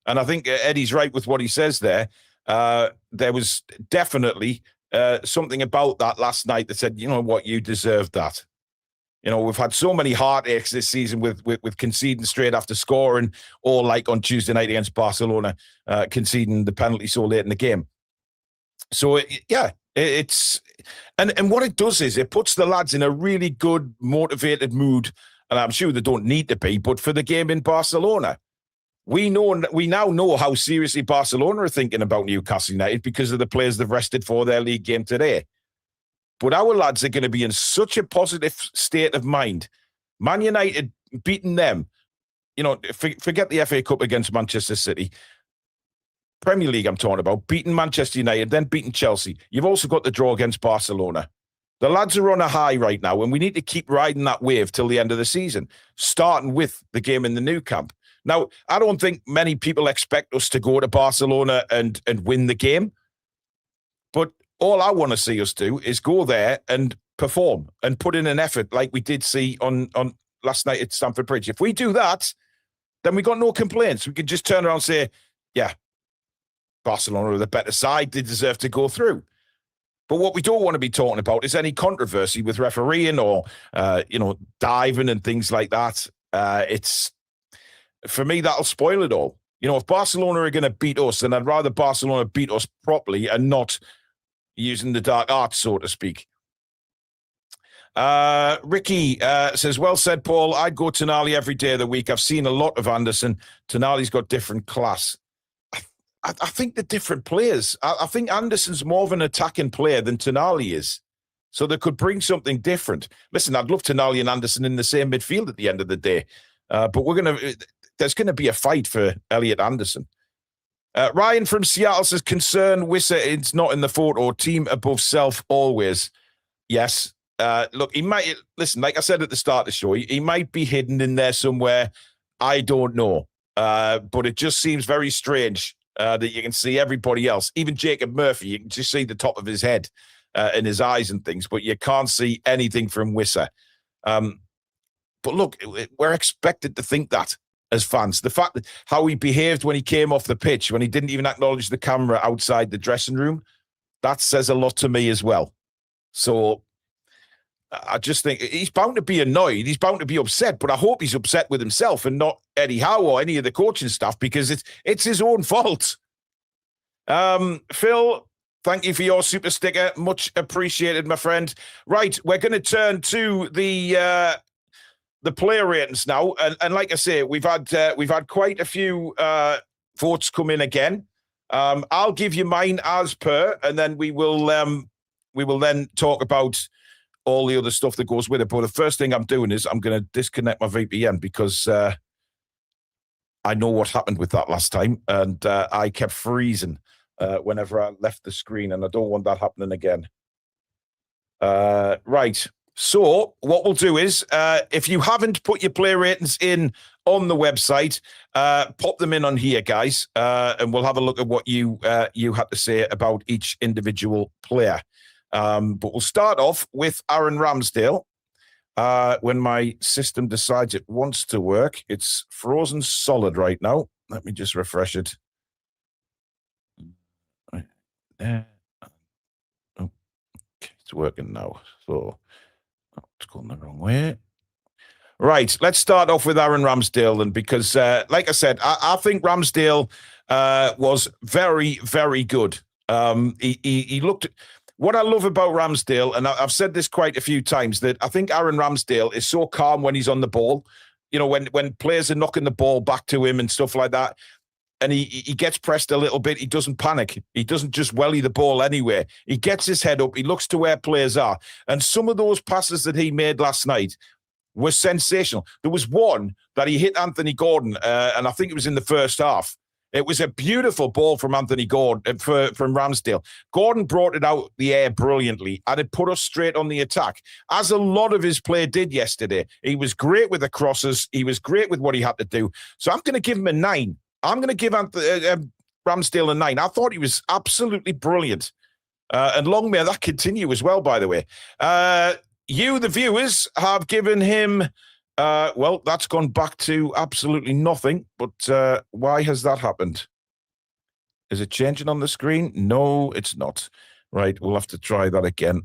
And I think Eddie's right with what he says there. There was definitely something about that last night that said, you know what, you deserved that. You know, we've had so many heartaches this season with conceding straight after scoring, or like on Tuesday night against Barcelona, conceding the penalty so late in the game. So, yeah. And what it does is it puts the lads in a really good, motivated mood, and I'm sure they don't need to be, but for the game in Barcelona. We now know how seriously Barcelona are thinking about Newcastle United because of the players they've rested for their league game today. But our lads are going to be in such a positive state of mind. Man United beating them, you know, forget the FA Cup against Manchester City. Premier League I'm talking about, beating Manchester United, then beating Chelsea. You've also got the draw against Barcelona. The lads are on a high right now, and we need to keep riding that wave till the end of the season, starting with the game in the Nou Camp. Now, I don't think many people expect us to go to Barcelona and win the game, but all I want to see us do is go there and perform and put in an effort like we did see on last night at Stamford Bridge. If we do that, then we got no complaints. We can just turn around and say, yeah, Barcelona are the better side. They deserve to go through. But what we don't want to be talking about is any controversy with refereeing or, diving and things like that. For me, that'll spoil it all. You know, if Barcelona are going to beat us, then I'd rather Barcelona beat us properly and not using the dark arts, so to speak. Ricky says, well said, Paul. I'd go Tonali every day of the week. I've seen a lot of Anderson. Tonali's got different class. I think they're different players. I think Anderson's more of an attacking player than Tonali is. So they could bring something different. Listen, I'd love Tonali and Anderson in the same midfield at the end of the day. But there's going to be a fight for Elliot Anderson. Ryan from Seattle says, concern Wissa is not in the photo. Team above self always. Yes. Look, he might, listen, like I said at the start of the show, he might be hidden in there somewhere. I don't know. But it just seems very strange that you can see everybody else. Even Jacob Murphy, you can just see the top of his head and his eyes and things, but you can't see anything from Wissa. But look, we're expected to think that as fans. The fact that how he behaved when he came off the pitch, when he didn't even acknowledge the camera outside the dressing room, that says a lot to me as well. So I just think he's bound to be annoyed. He's bound to be upset, but I hope he's upset with himself and not Eddie Howe or any of the coaching staff, because it's his own fault. Phil, thank you for your super sticker. Much appreciated, my friend. Right, we're going to turn to the player ratings now, and like I say, we've had quite a few votes come in again. I'll give you mine as per, and then we will then talk about all the other stuff that goes with it. But the first thing I'm doing is I'm going to disconnect my VPN because I know what happened with that last time, and I kept freezing whenever I left the screen, and I don't want that happening again. Right. So what we'll do is, if you haven't put your player ratings in on the website, pop them in on here, guys, and we'll have a look at what you had to say about each individual player. But we'll start off with Aaron Ramsdale. When my system decides it wants to work, it's frozen solid right now. Let me just refresh it. Okay, it's working now. So it's going the wrong way. Right, let's start off with Aaron Ramsdale then, because, like I said, I think Ramsdale was very, very good. He looked. What I love about Ramsdale, and I've said this quite a few times, that I think Aaron Ramsdale is so calm when he's on the ball. You know, when players are knocking the ball back to him and stuff like that, and he gets pressed a little bit, he doesn't panic. He doesn't just welly the ball anywhere. He gets his head up. He looks to where players are. And some of those passes that he made last night were sensational. There was one that he hit Anthony Gordon, and I think it was in the first half. It was a beautiful ball from Anthony Gordon, from Ramsdale. Gordon brought it out the air brilliantly, and it put us straight on the attack, as a lot of his play did yesterday. He was great with the crosses. He was great with what he had to do. So I'm going to give him a 9. I'm going to give Ramsdale a 9. I thought he was absolutely brilliant. And long may that continue as well, by the way. You, the viewers, have given him... well, that's gone back to absolutely nothing, but why has that happened? Is it changing on the screen? No, it's not. Right, we'll have to try that again.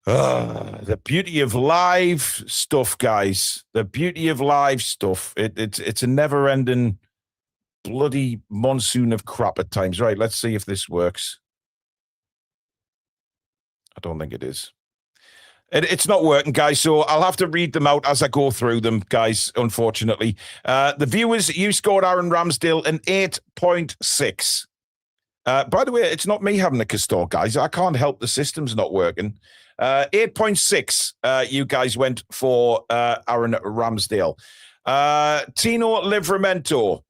The beauty of live stuff, guys. The beauty of live stuff. It's a never-ending bloody monsoon of crap at times. Right, let's see if this works. I don't think it is. It's not working, guys, so I'll have to read them out as I go through them, guys, unfortunately. The viewers, you scored Aaron Ramsdale an 8.6. By the way, it's not me having a Castor, guys. I can't help the system's not working. 8.6, you guys went for Aaron Ramsdale. Tino Livramento.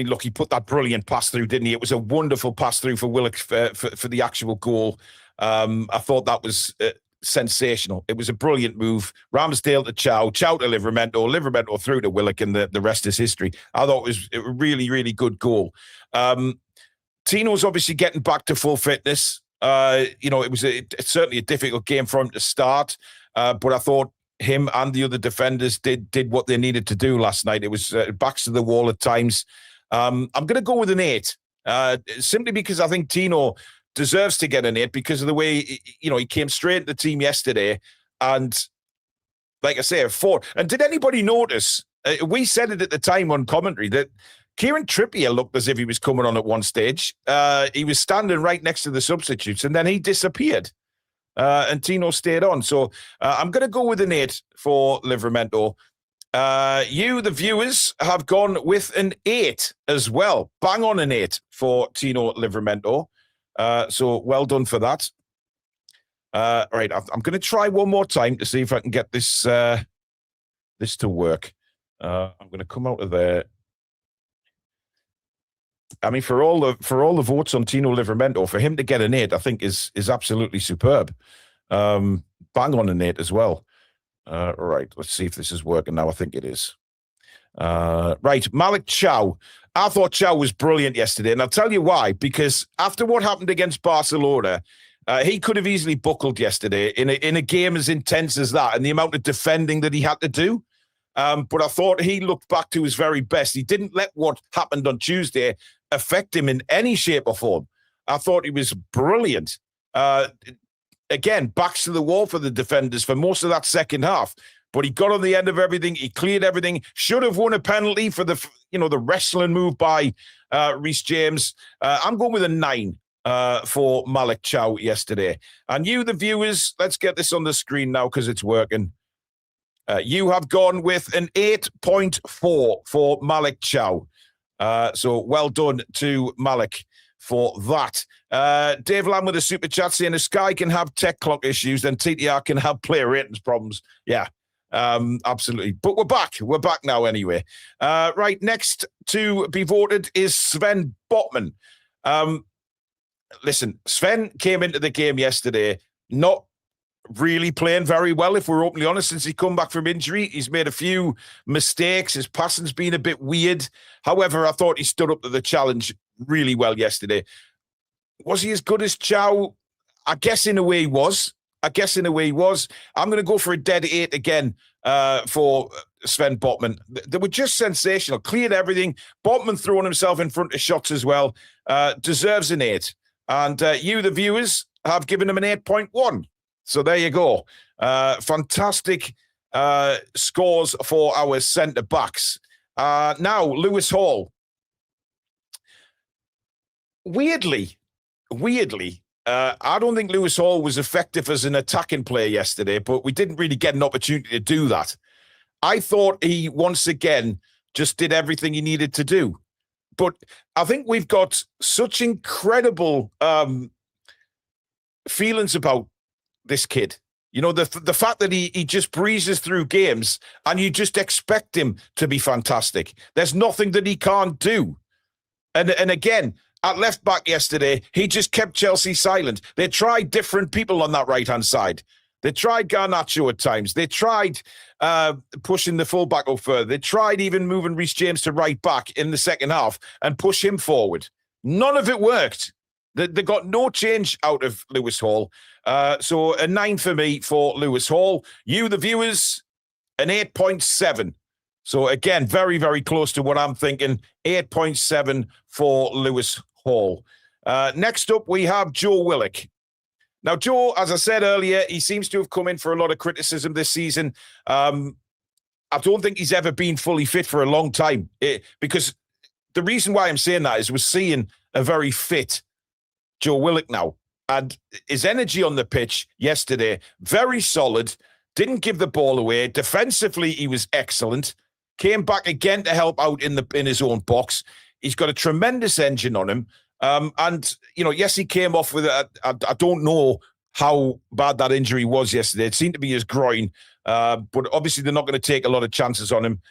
Look, he put that brilliant pass through, didn't he? It was a wonderful pass through for Willock for the actual goal. I thought that was sensational. It was a brilliant move. Ramsdale to Chow to Livramento through to Willock, and the rest is history. I thought it was a really, really good goal. Tino's obviously getting back to full fitness. It was certainly a difficult game for him to start, but I thought him and the other defenders did what they needed to do last night. It was backs to the wall at times. I'm going to go with an 8, simply because I think Tino deserves to get an 8 because of the way, he came straight into the team yesterday. And like I say, a 4. And did anybody notice, we said it at the time on commentary, that Kieran Trippier looked as if he was coming on at one stage. He was standing right next to the substitutes, and then he disappeared. And Tino stayed on. So I'm going to go with an 8 for Livramento. You, the viewers, have gone with an 8 as well. Bang on an 8 for Tino Livramento. So well done for that. Right, I'm going to try one more time to see if I can get this this to work. I'm going to come out of there. I mean, for all the votes on Tino Livramento, for him to get an 8, I think is absolutely superb. Bang on an 8 as well. Right, let's see if this is working now. I think it is. Right, Malik Chow. I thought Chow was brilliant yesterday, and I'll tell you why. Because after what happened against Barcelona, he could have easily buckled yesterday in a game as intense as that, and the amount of defending that he had to do. But I thought he looked back to his very best. He didn't let what happened on Tuesday affect him in any shape or form. I thought he was brilliant. Again, backs to the wall for the defenders for most of that second half. But he got on the end of everything. He cleared everything. Should have won a penalty for the wrestling move by Reece James. I'm going with a 9 for Malik Chow yesterday. And you, the viewers, let's get this on the screen now because it's working. You have gone with an 8.4 for Malik Chow. So well done to Malik for that. Dave Lamb with a super chat saying, if Sky can have tech clock issues, then TTR can have player ratings problems. Yeah, absolutely. But we're back. We're back now anyway. Right, next to be voted is Sven Botman. Listen, Sven came into the game yesterday not really playing very well, if we're openly honest, since he come back from injury. He's made a few mistakes. His passing's been a bit weird. However, I thought he stood up to the challenge really well yesterday. Was he as good as Chow? I guess in a way he was. I'm going to go for a dead 8 again for Sven Botman. They were just sensational. Cleared everything. Botman throwing himself in front of shots as well. Deserves an 8. And you, the viewers, have given him an 8.1. So there you go. Fantastic scores for our centre-backs. Now, Lewis Hall. Weirdly, I don't think Lewis Hall was effective as an attacking player yesterday, but we didn't really get an opportunity to do that. I thought he, once again, just did everything he needed to do. But I think we've got such incredible feelings about this kid. You know, the fact that he just breezes through games and you just expect him to be fantastic. There's nothing that he can't do. And again, at left back yesterday, he just kept Chelsea silent. They tried different people on that right-hand side. They tried Garnacho at times. They tried pushing the full-back up further. They tried even moving Reece James to right back in the second half and push him forward. None of it worked. They got no change out of Lewis Hall. So a 9 for me for Lewis Hall. You, the viewers, an 8.7. So again, very, very close to what I'm thinking. 8.7 for Lewis Hall. Next up, we have Joe Willock. Now, Joe, as I said earlier, he seems to have come in for a lot of criticism this season. I don't think he's ever been fully fit for a long time. Because the reason why I'm saying that is we're seeing a very fit Joe Willock now. And his energy on the pitch yesterday, very solid, didn't give the ball away. Defensively, he was excellent. Came back again to help out in his own box. He's got a tremendous engine on him. And, you know, yes, he came off with I don't know how bad that injury was yesterday. It seemed to be his groin. But obviously, they're not going to take a lot of chances on him.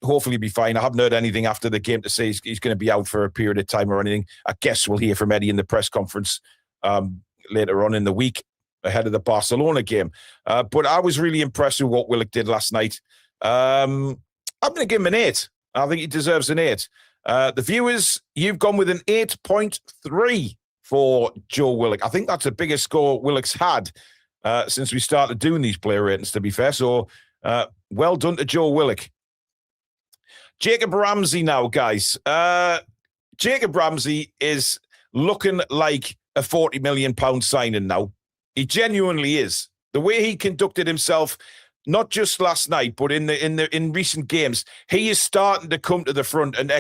Hopefully, he'll be fine. I haven't heard anything after the game to say he's going to be out for a period of time or anything. I guess we'll hear from Eddie in the press conference later on in the week ahead of the Barcelona game. But I was really impressed with what Willock did last night. I'm going to give him an 8. I think he deserves an 8. The viewers, you've gone with an 8.3 for Joe Willock. I think that's the biggest score Willock's had since we started doing these player ratings, to be fair. So well done to Joe Willock. Jacob Ramsey now, guys. Jacob Ramsey is looking like a £40 million signing now. He genuinely is. The way he conducted himself, not just last night, but in recent games, he is starting to come to the front, and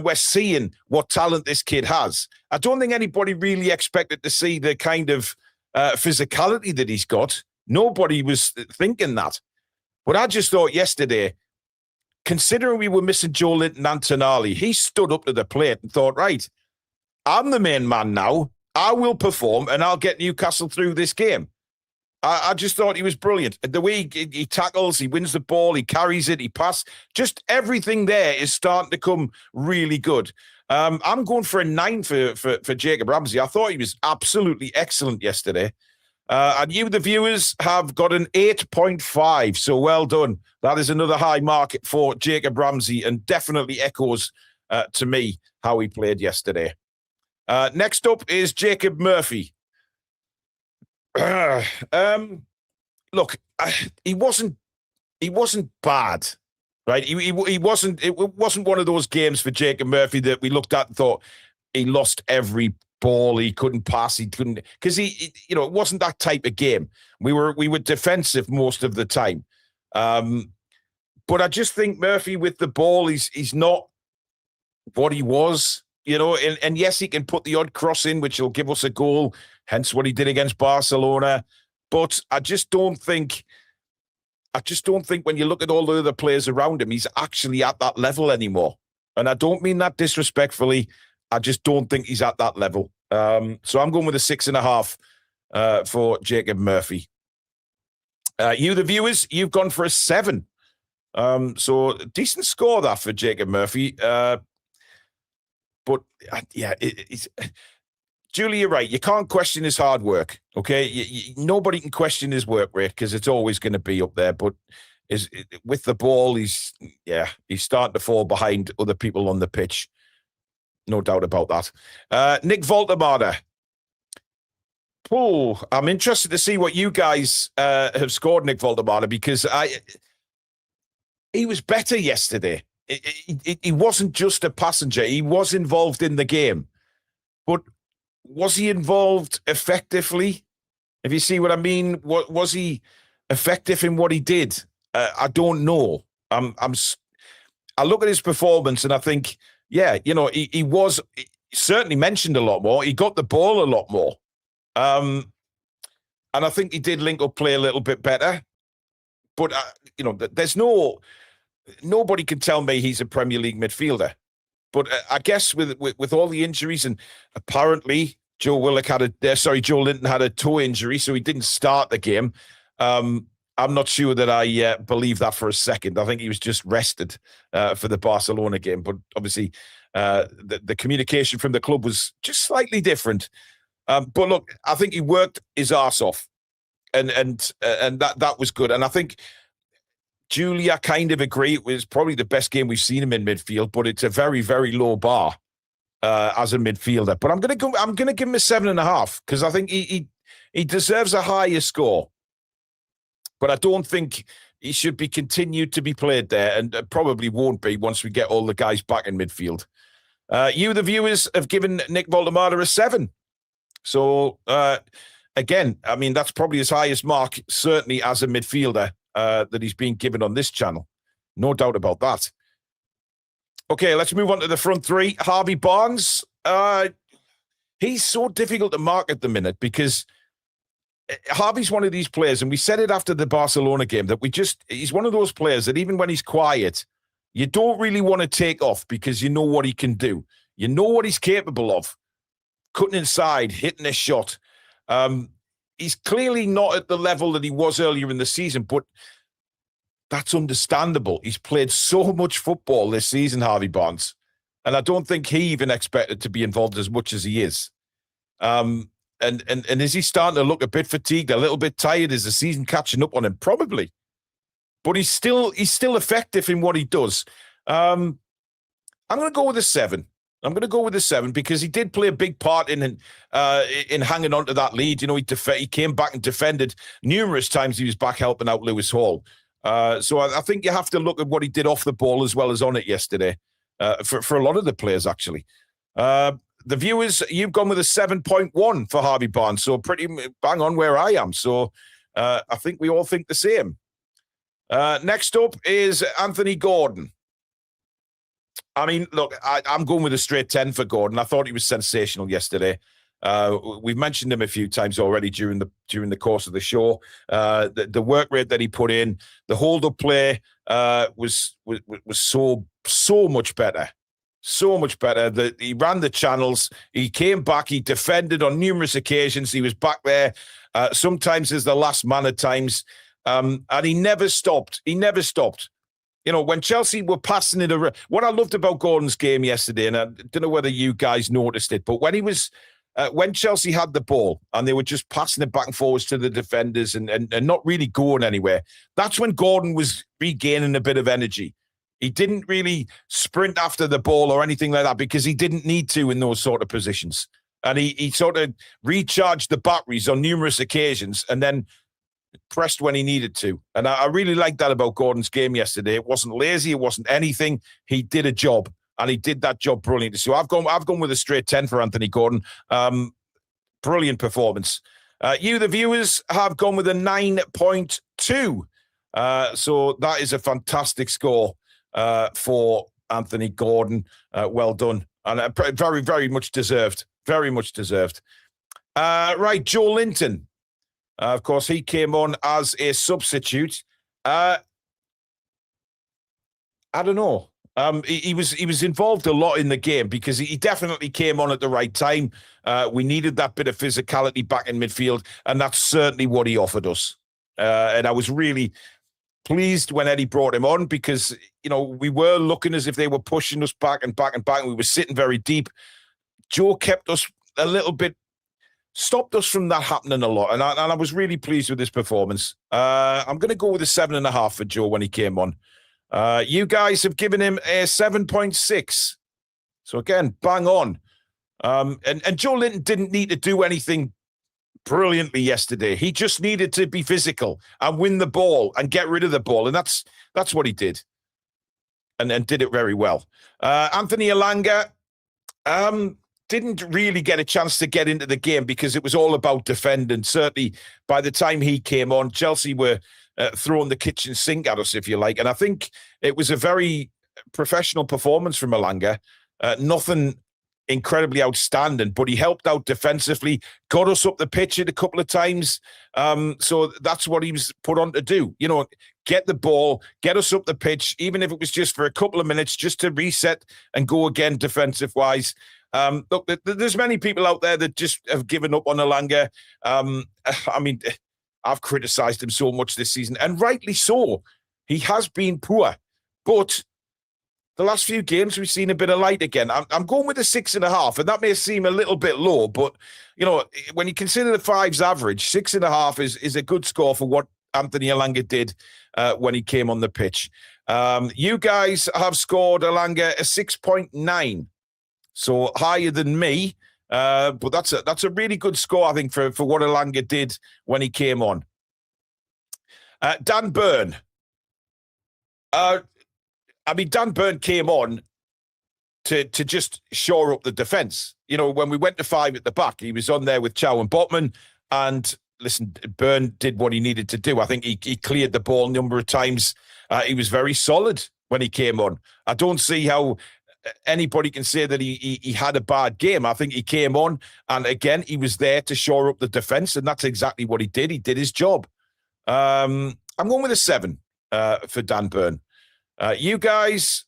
we're seeing what talent this kid has. I don't think anybody really expected to see the kind of physicality that he's got. Nobody was thinking that. But I just thought yesterday, considering we were missing Joe Linton and Tonali, he stood up to the plate and thought, right, I'm the main man now. I will perform and I'll get Newcastle through this game. I just thought he was brilliant. The way he tackles, he wins the ball, he carries it, he passes. Just everything there is starting to come really good. I'm going for a 9 for Jacob Ramsey. I thought he was absolutely excellent yesterday. And you, the viewers, have got an 8.5. So well done. That is another high mark for Jacob Ramsey and definitely echoes to me how he played yesterday. Next up is Jacob Murphy. Look, he wasn't bad, right? He wasn't. It wasn't one of those games for Jacob Murphy that we looked at and thought he lost every ball, he couldn't pass, he couldn't, because it wasn't that type of game. We were defensive most of the time, but I just think Murphy with the ball, he's not what he was. And yes, he can put the odd cross in, which will give us a goal, hence what he did against Barcelona. But I just don't think I just don't think when you look at all the other players around him, he's actually at that level anymore. And I don't mean that disrespectfully. I just don't think he's at that level. So I'm going with a 6.5 for Jacob Murphy. You, the viewers, you've gone for a 7. So decent score that for Jacob Murphy. But yeah, Julie, you're right. You can't question his hard work. Okay, nobody can question his work rate because it's always going to be up there. But with the ball, he's starting to fall behind other people on the pitch. No doubt about that. Nick Voltemada. Oh, I'm interested to see what you guys have scored, Nick Voltemada, because he was better yesterday. He wasn't just a passenger. He was involved in the game. But was he involved effectively? If you see what I mean, was he effective in what he did? I don't know. I look at his performance and I think, yeah, he was certainly mentioned a lot more. He got the ball a lot more. And I think he did link up play a little bit better. But, there's nobody can tell me he's a Premier League midfielder. But I guess with all the injuries, and apparently Joe Linton had a toe injury, so he didn't start the game. I'm not sure that I believe that for a second. I think he was just rested for the Barcelona game. But obviously, the communication from the club was just slightly different. But look, I think he worked his arse off, and that was good. And I think Julie, I kind of agree. It was probably the best game we've seen him in midfield, but it's a very, very low bar as a midfielder. But I'm gonna give him a 7.5 because I think he deserves a higher score. But I don't think he should be continued to be played there, and probably won't be once we get all the guys back in midfield. You, the viewers, have given Nick Voltemada a 7. So again, I mean that's probably his highest mark, certainly as a midfielder. That he's been given on this channel. No doubt about that. Okay, let's move on to the front three. Harvey Barnes. He's so difficult to mark at the minute because Harvey's one of these players, and we said it after the Barcelona game, that he's one of those players that even when he's quiet, you don't really want to take off because you know what he can do. You know what he's capable of. Cutting inside, hitting a shot. He's clearly not at the level that he was earlier in the season, but that's understandable. He's played so much football this season, Harvey Barnes, and I don't think he even expected to be involved as much as he is. And is he starting to look a bit fatigued, a little bit tired? Is the season catching up on him? Probably, but he's still effective in what he does. I'm going to go with a 7. I'm going to go with a 7 because he did play a big part in hanging on to that lead. He came back and defended numerous times. He was back helping out Lewis Hall. So I think you have to look at what he did off the ball as well as on it yesterday for a lot of the players, actually. The viewers, you've gone with a 7.1 for Harvey Barnes, so pretty bang on where I am. So I think we all think the same. Next up is Anthony Gordon. I mean, look, I'm going with a straight 10 for Gordon. I thought he was sensational yesterday. We've mentioned him a few times already during the course of the show. The work rate that he put in, the hold-up play was so much better. So much better. He ran the channels. He came back. He defended on numerous occasions. He was back there. Sometimes as the last man at times. And he never stopped. He never stopped. When Chelsea were passing it around, what I loved about Gordon's game yesterday, and I don't know whether you guys noticed it, but when Chelsea had the ball and they were just passing it back and forwards to the defenders and not really going anywhere, that's when Gordon was regaining a bit of energy. He didn't really sprint after the ball or anything like that because he didn't need to in those sort of positions. And he sort of recharged the batteries on numerous occasions and then pressed when he needed to. And I really liked that about Gordon's game yesterday. It wasn't lazy. It wasn't anything. He did a job, and he did that job brilliantly. So I've gone with a straight 10 for Anthony Gordon. Brilliant performance. You, the viewers, have gone with a 9.2. So that is a fantastic score for Anthony Gordon. Well done. And very, very much deserved. Very much deserved. Right, Joe Linton. Of course, he came on as a substitute. I don't know. He was involved a lot in the game because he definitely came on at the right time. We needed that bit of physicality back in midfield, and that's certainly what he offered us. And I was really pleased when Eddie brought him on because, we were looking as if they were pushing us back and back and back, and we were sitting very deep. Joe kept us a little bit, stopped us from that happening a lot, and I was really pleased with his performance. I'm going to go with a 7.5 for Joe when he came on. You guys have given him a 7.6. So again, bang on. And Joe Linton didn't need to do anything brilliantly yesterday. He just needed to be physical and win the ball and get rid of the ball. And that's what he did. And did it very well. Anthony Elanga didn't really get a chance to get into the game because it was all about defending. Certainly by the time he came on, Chelsea were throwing the kitchen sink at us, if you like. And I think it was a very professional performance from Elanga. Nothing incredibly outstanding, but he helped out defensively, got us up the pitch a couple of times. So that's what he was put on to do. Get the ball, get us up the pitch, even if it was just for a couple of minutes, just to reset and go again defensive-wise. Look, there's many people out there that just have given up on Elanga. I've criticised him so much this season, and rightly so. He has been poor, but the last few games we've seen a bit of light again. I'm going with a 6.5, and that may seem a little bit low, but when you consider the fives average, 6.5 is a good score for what Anthony Elanga did when he came on the pitch. You guys have scored Elanga a 6.9, so higher than me. But that's a really good score, I think, for what Elanga did when he came on. Dan Burn. Dan Burn came on to just shore up the defence. When we went to 5 at the back, he was on there with Chow and Botman. And listen, Burn did what he needed to do. I think he cleared the ball a number of times. He was very solid when he came on. I don't see how anybody can say that he had a bad game. I think he came on, and again, he was there to shore up the defence, and that's exactly what he did. He did his job. I'm going with a 7 for Dan Burn. You guys,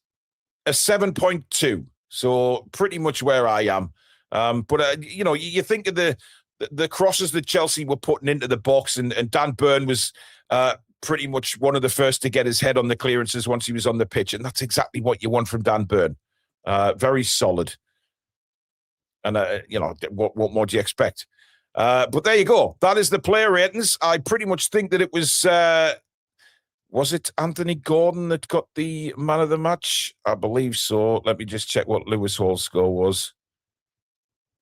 a 7.2, so pretty much where I am. But you think of the crosses that Chelsea were putting into the box, and Dan Burn was pretty much one of the first to get his head on the clearances once he was on the pitch, and that's exactly what you want from Dan Burn. Very solid. And, what more do you expect? But there you go. That is the player ratings. I pretty much think that it was it Anthony Gordon that got the man of the match? I believe so. Let me just check what Lewis Hall's score was.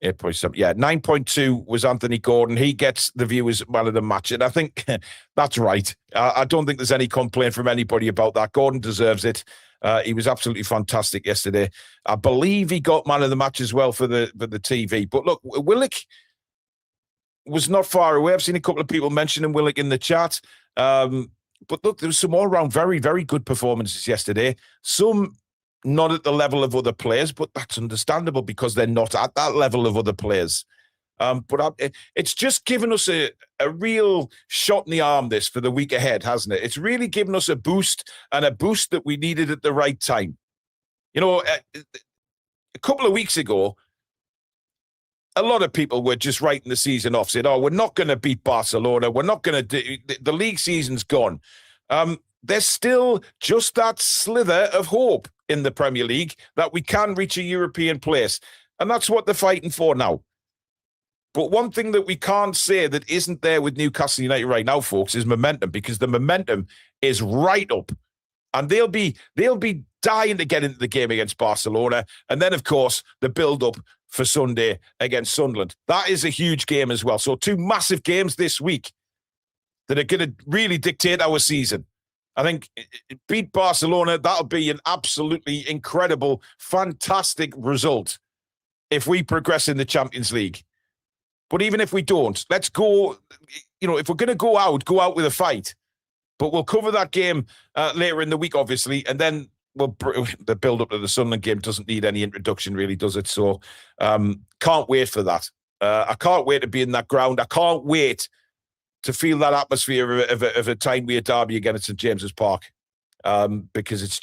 8.7. Yeah, 9.2 was Anthony Gordon. He gets the viewers man of the match. And I think that's right. I don't think there's any complaint from anybody about that. Gordon deserves it. He was absolutely fantastic yesterday. I believe he got man of the match as well for the TV. But look, Willock was not far away. I've seen a couple of people mentioning Willock in the chat. But look, there was some all-round very, very good performances yesterday. Some not at the level of other players, but that's understandable because they're not at that level of other players. But it's just given us a real shot in the arm, this, for the week ahead, hasn't it? It's really given us a boost, and a boost that we needed at the right time. A couple of weeks ago, a lot of people were just writing the season off, saying, we're not going to beat Barcelona. We're not going to the league season's gone. There's still just that slither of hope in the Premier League that we can reach a European place. And that's what they're fighting for now. But one thing that we can't say that isn't there with Newcastle United right now, folks, is momentum, because the momentum is right up. And they'll be dying to get into the game against Barcelona. And then, of course, the build-up for Sunday against Sunderland. That is a huge game as well. So 2 massive games this week that are going to really dictate our season. I think beat Barcelona, that'll be an absolutely incredible, fantastic result if we progress in the Champions League. But even if we don't, let's go, if we're going to go out with a fight. But we'll cover that game later in the week, obviously, and then the build-up to the Sunderland game doesn't need any introduction, really, does it? So can't wait for that. I can't wait to be in that ground. I can't wait to feel that atmosphere of a time-wear derby again at St James's Park, because it's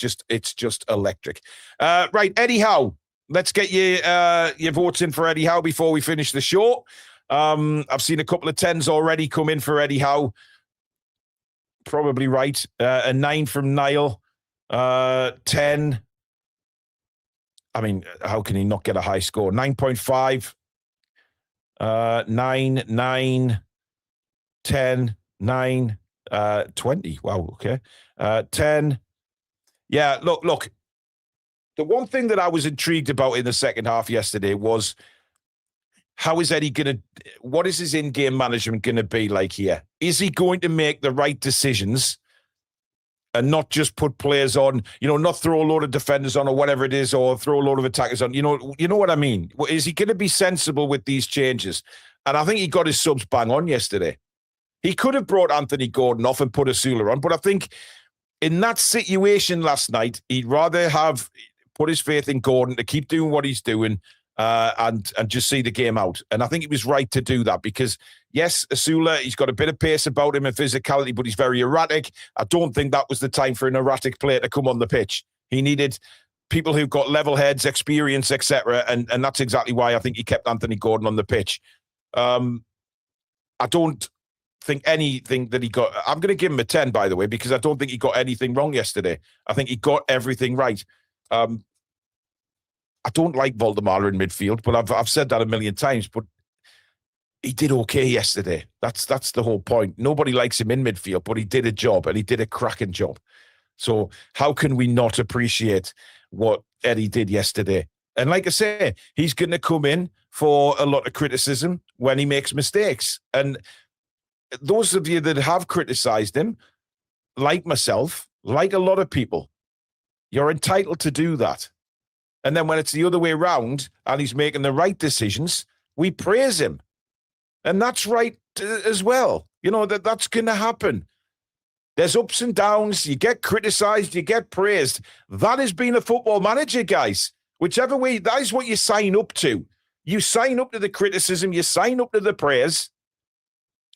just electric. Right, Eddie Howe. Let's get your votes in for Eddie Howe before we finish the show. I've seen a couple of 10s already come in for Eddie Howe. Probably right. A 9 from Niall. 10. I mean, how can he not get a high score? 9.5. 9, 9, 10, 9, 20. Wow, okay. 10. Yeah, look. The one thing that I was intrigued about in the second half yesterday was, how is Eddie what is his in-game management going to be like here? Is he going to make the right decisions and not just put players on, not throw a load of defenders on or whatever it is, or throw a load of attackers on? You know what I mean? Is he going to be sensible with these changes? And I think he got his subs bang on yesterday. He could have brought Anthony Gordon off and put Asula on, but I think in that situation last night, he'd rather have put his faith in Gordon to keep doing what he's doing, and just see the game out. And I think he was right to do that, because, yes, Asula, he's got a bit of pace about him and physicality, but he's very erratic. I don't think that was the time for an erratic player to come on the pitch. He needed people who've got level heads, experience, etc., and that's exactly why I think he kept Anthony Gordon on the pitch. I don't think anything that he got... I'm going to give him a 10, by the way, because I don't think he got anything wrong yesterday. I think he got everything right. I don't like Voldemar in midfield, but I've said that a million times, but he did okay yesterday. That's the whole point. Nobody likes him in midfield, but he did a job, and he did a cracking job. So how can we not appreciate what Eddie did yesterday? And like I say, he's going to come in for a lot of criticism when he makes mistakes. And those of you that have criticised him, like myself, like a lot of people, you're entitled to do that. And then when it's the other way around and he's making the right decisions, we praise him. And that's right as well. That's going to happen. There's ups and downs. You get criticised, you get praised. That is being a football manager, guys. Whichever way, that is what you sign up to. You sign up to the criticism, you sign up to the praise,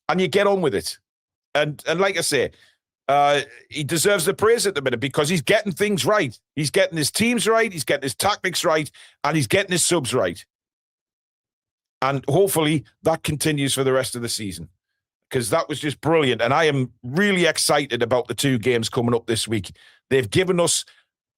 and you get on with it. And like I say, he deserves the praise at the minute because he's getting things right. He's getting his teams right, he's getting his tactics right, and he's getting his subs right. And hopefully that continues for the rest of the season, because that was just brilliant. And I am really excited about the 2 games coming up this week. They've given us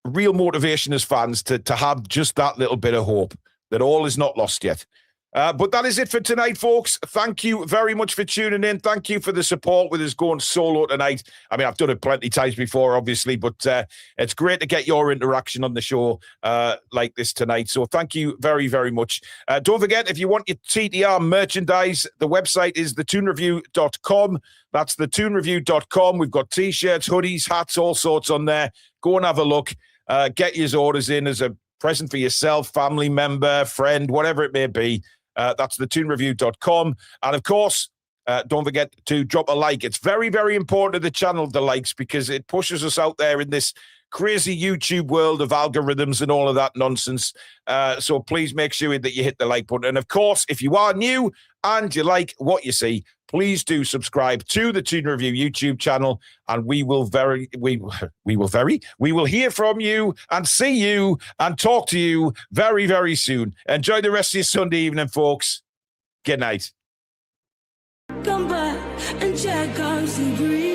real motivation as fans to have just that little bit of hope that all is not lost yet. But that is it for tonight, folks. Thank you very much for tuning in. Thank you for the support with us going solo tonight. I mean, I've done it plenty of times before, obviously, but it's great to get your interaction on the show like this tonight. So thank you very, very much. Don't forget, if you want your TTR merchandise, the website is thetoonreview.com. That's thetoonreview.com. We've got T-shirts, hoodies, hats, all sorts on there. Go and have a look. Get your orders in as a present for yourself, family member, friend, whatever it may be. That's thetoonreview.com. And of course, don't forget to drop a like. It's very, very important to the channel, the likes, because it pushes us out there in this crazy YouTube world of algorithms and all of that nonsense. So please make sure that you hit the like button. And of course, if you are new and you like what you see, please do subscribe to the Toon Review YouTube channel, and we will hear from you and see you and talk to you very, very soon. Enjoy the rest of your Sunday evening, folks. Good night. Come back and check out the breeze.